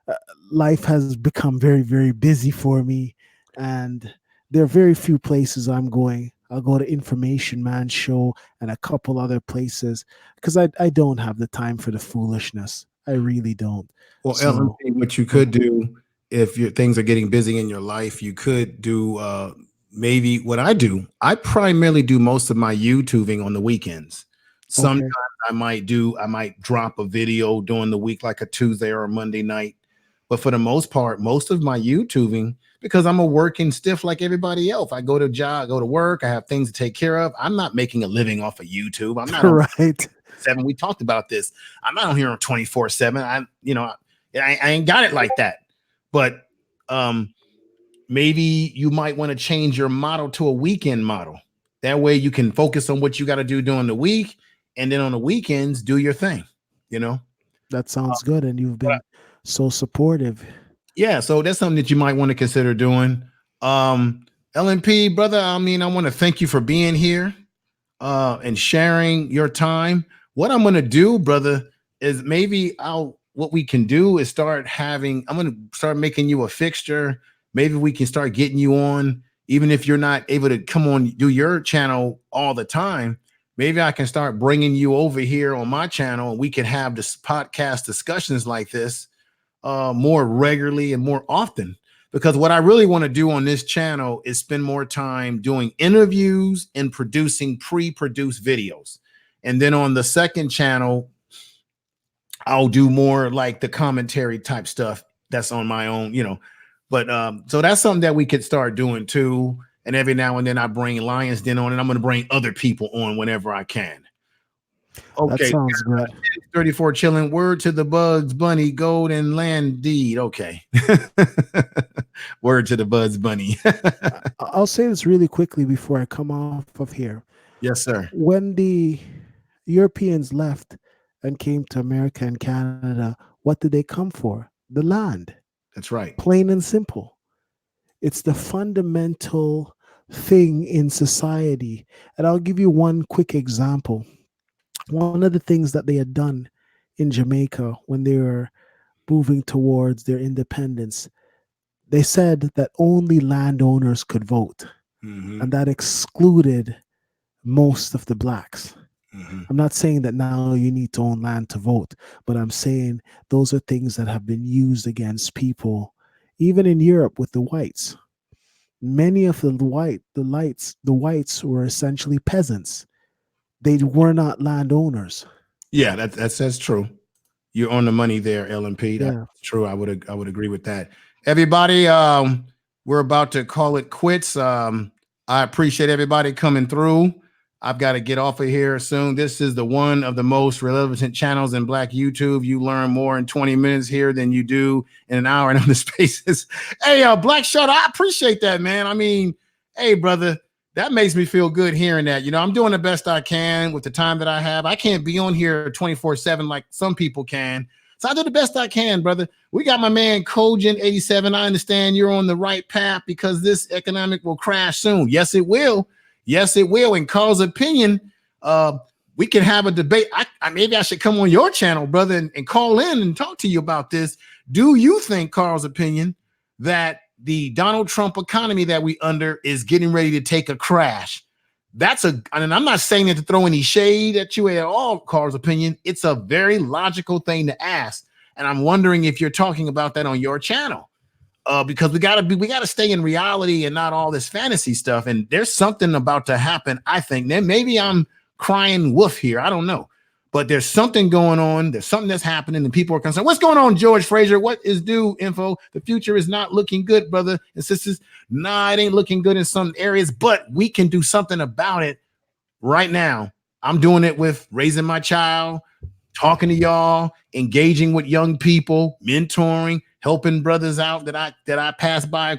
uh, Life has become very, very busy for me, and there are very few places I'm going. I'll go to Information Man Show and a couple other places because I don't have the time for the foolishness. I really don't. Well, So, LMP, what you yeah. could do if your things are getting busy in your life, you could do maybe what I do. I primarily do most of my YouTubing on the weekends. Sometimes Okay. I might drop a video during the week, like a Tuesday or a Monday night. But for the most part, most of my YouTubing, because I'm a working stiff like everybody else. I go to job, go to work, I have things to take care of. I'm not making a living off of YouTube. I'm not on Right. 7. We talked about this. I'm not on here on 24/7. I ain't got it like that. But maybe you might want to change your model to a weekend model. That way you can focus on what you got to do during the week, and then on the weekends do your thing. You know. That sounds good. And you've been so supportive. Yeah, so that's something that you might want to consider doing. LNP, brother, I mean, I want to thank you for being here and sharing your time. What I'm going to do, brother, is maybe what we can do is I'm going to start making you a fixture. Maybe we can start getting you on, even if you're not able to come on, do your channel all the time. Maybe I can start bringing you over here on my channel and we can have this podcast discussions like this more regularly and more often, because what I really want to do on this channel is spend more time doing interviews and producing pre-produced videos. And then on the second channel, I'll do more like the commentary type stuff that's on my own, but so that's something that we could start doing too. And every now and then I bring Lions Den on, and I'm going to bring other people on whenever I can. That Okay. sounds good. 34 chilling. Word to the Bugs Bunny, gold and land deed. Okay. Word to the Bugs Bunny. I'll say this really quickly before I come off of here. Yes, sir. When the Europeans left and came to America and Canada, what did they come for? The land, That's right. plain and simple. It's the fundamental thing in society. And I'll give you one quick example. One of the things that they had done in Jamaica when they were moving towards their independence, they said that only landowners could vote. and that excluded most of the blacks. I'm not saying that now you need to own land to vote, but I'm saying those are things that have been used against people, even in Europe with the whites. Many of the whites were essentially peasants. They were not landowners. Yeah, that's true. You're on the money there, LMP. That's Yeah. true. I would agree with that. Everybody, we're about to call it quits. I appreciate everybody coming through. I've got to get off of here soon. This is one of the most relevant channels in Black YouTube. You learn more in 20 minutes here than you do in an hour in other spaces. Hey, Black Shutter, I appreciate that, man. I mean, hey, brother, that makes me feel good hearing that. You know, I'm doing the best I can with the time that I have. I can't be on here 24/7 like some people can. So I do the best I can, brother. We got my man Cogent87. I understand you're on the right path because this economic will crash soon. Yes, it will. Yes, it will. And Carl's opinion, we can have a debate. Maybe I should come on your channel, brother, and call in and talk to you about this. Do you think, Carl's opinion, that the Donald Trump economy that we under is getting ready to take a crash? And I'm not saying it to throw any shade at you at all, Carl's opinion. It's a very logical thing to ask. And I'm wondering if you're talking about that on your channel. Because we gotta stay in reality and not all this fantasy stuff. And there's something about to happen. I think then maybe I'm crying wolf here. I don't know, but there's something going on. There's something that's happening, and people are concerned. What's going on, George Fraser? What is due info? The future is not looking good, brother and sisters. Nah, it ain't looking good in some areas, but we can do something about it right now. I'm doing it with raising my child, talking to y'all, engaging with young people, mentoring, helping brothers out that I pass by.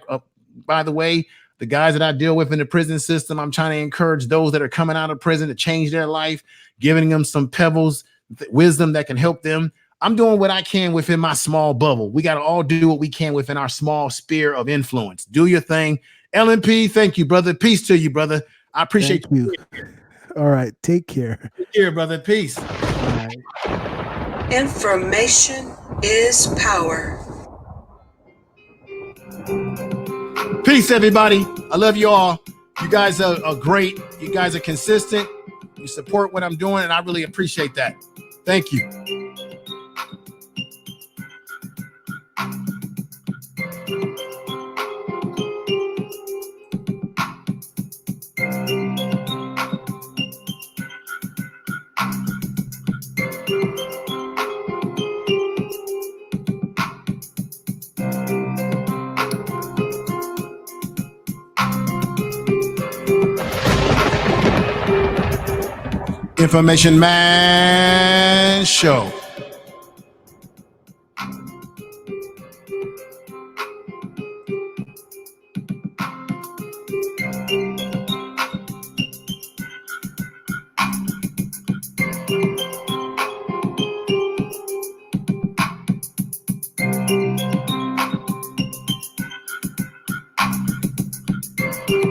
By the way, the guys that I deal with in the prison system, I'm trying to encourage those that are coming out of prison to change their life, giving them some pebbles, wisdom that can help them. I'm doing what I can within my small bubble. We got to all do what we can within our small sphere of influence. Do your thing. LMP, thank you, brother. Peace to you, brother. I appreciate you. All right. Take care. Take care, brother. Peace. Information is power. Peace, everybody. I love you all. You guys are great. You guys are consistent. You support what I'm doing, and I really appreciate that. Thank you. Information Man Show.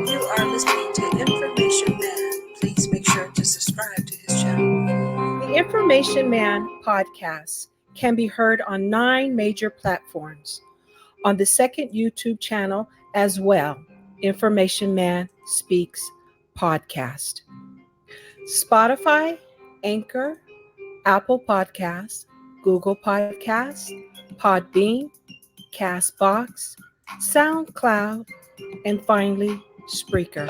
You are listening to Information Man. Please make sure to subscribe to his channel. The Information Man podcast can be heard on 9 major platforms. On the second YouTube channel as well, Information Man Speaks Podcast. Spotify, Anchor, Apple Podcasts, Google Podcasts, Podbean, Castbox, SoundCloud, and finally, Spreaker.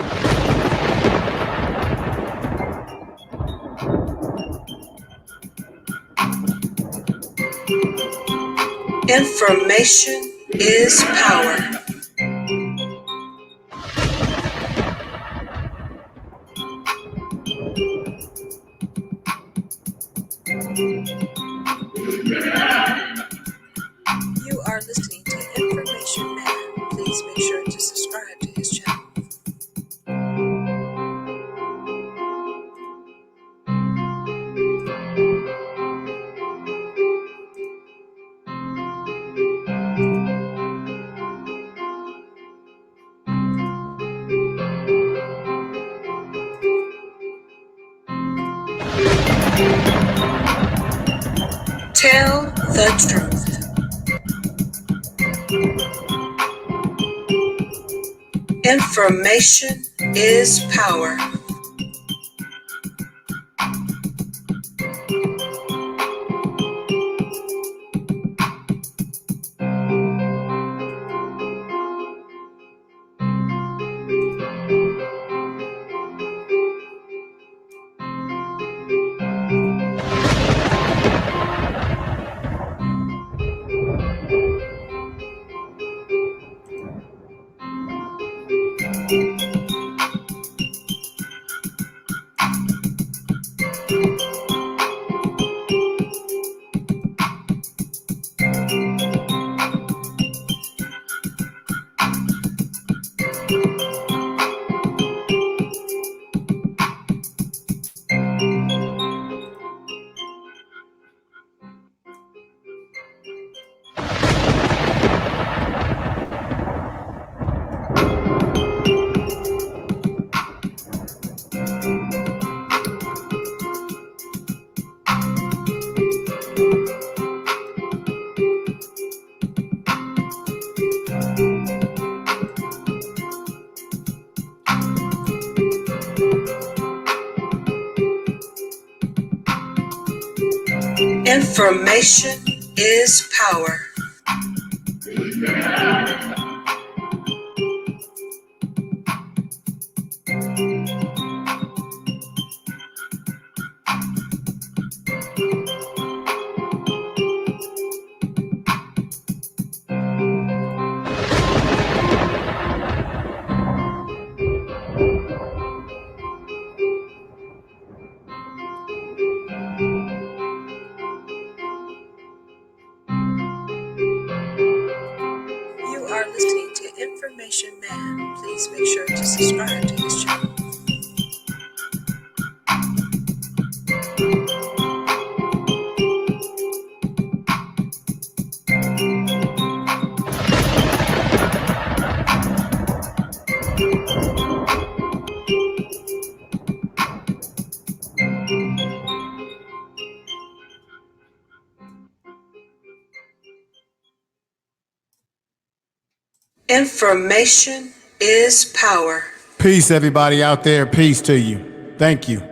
Information is power. You are listening to Information Man. Please make sure to subscribe to his channel. Tell the truth. Information is power. Information is power. You are listening to Information Man. Please make sure to subscribe to his channel. Information is power. Peace, everybody out there. Peace to you. Thank you.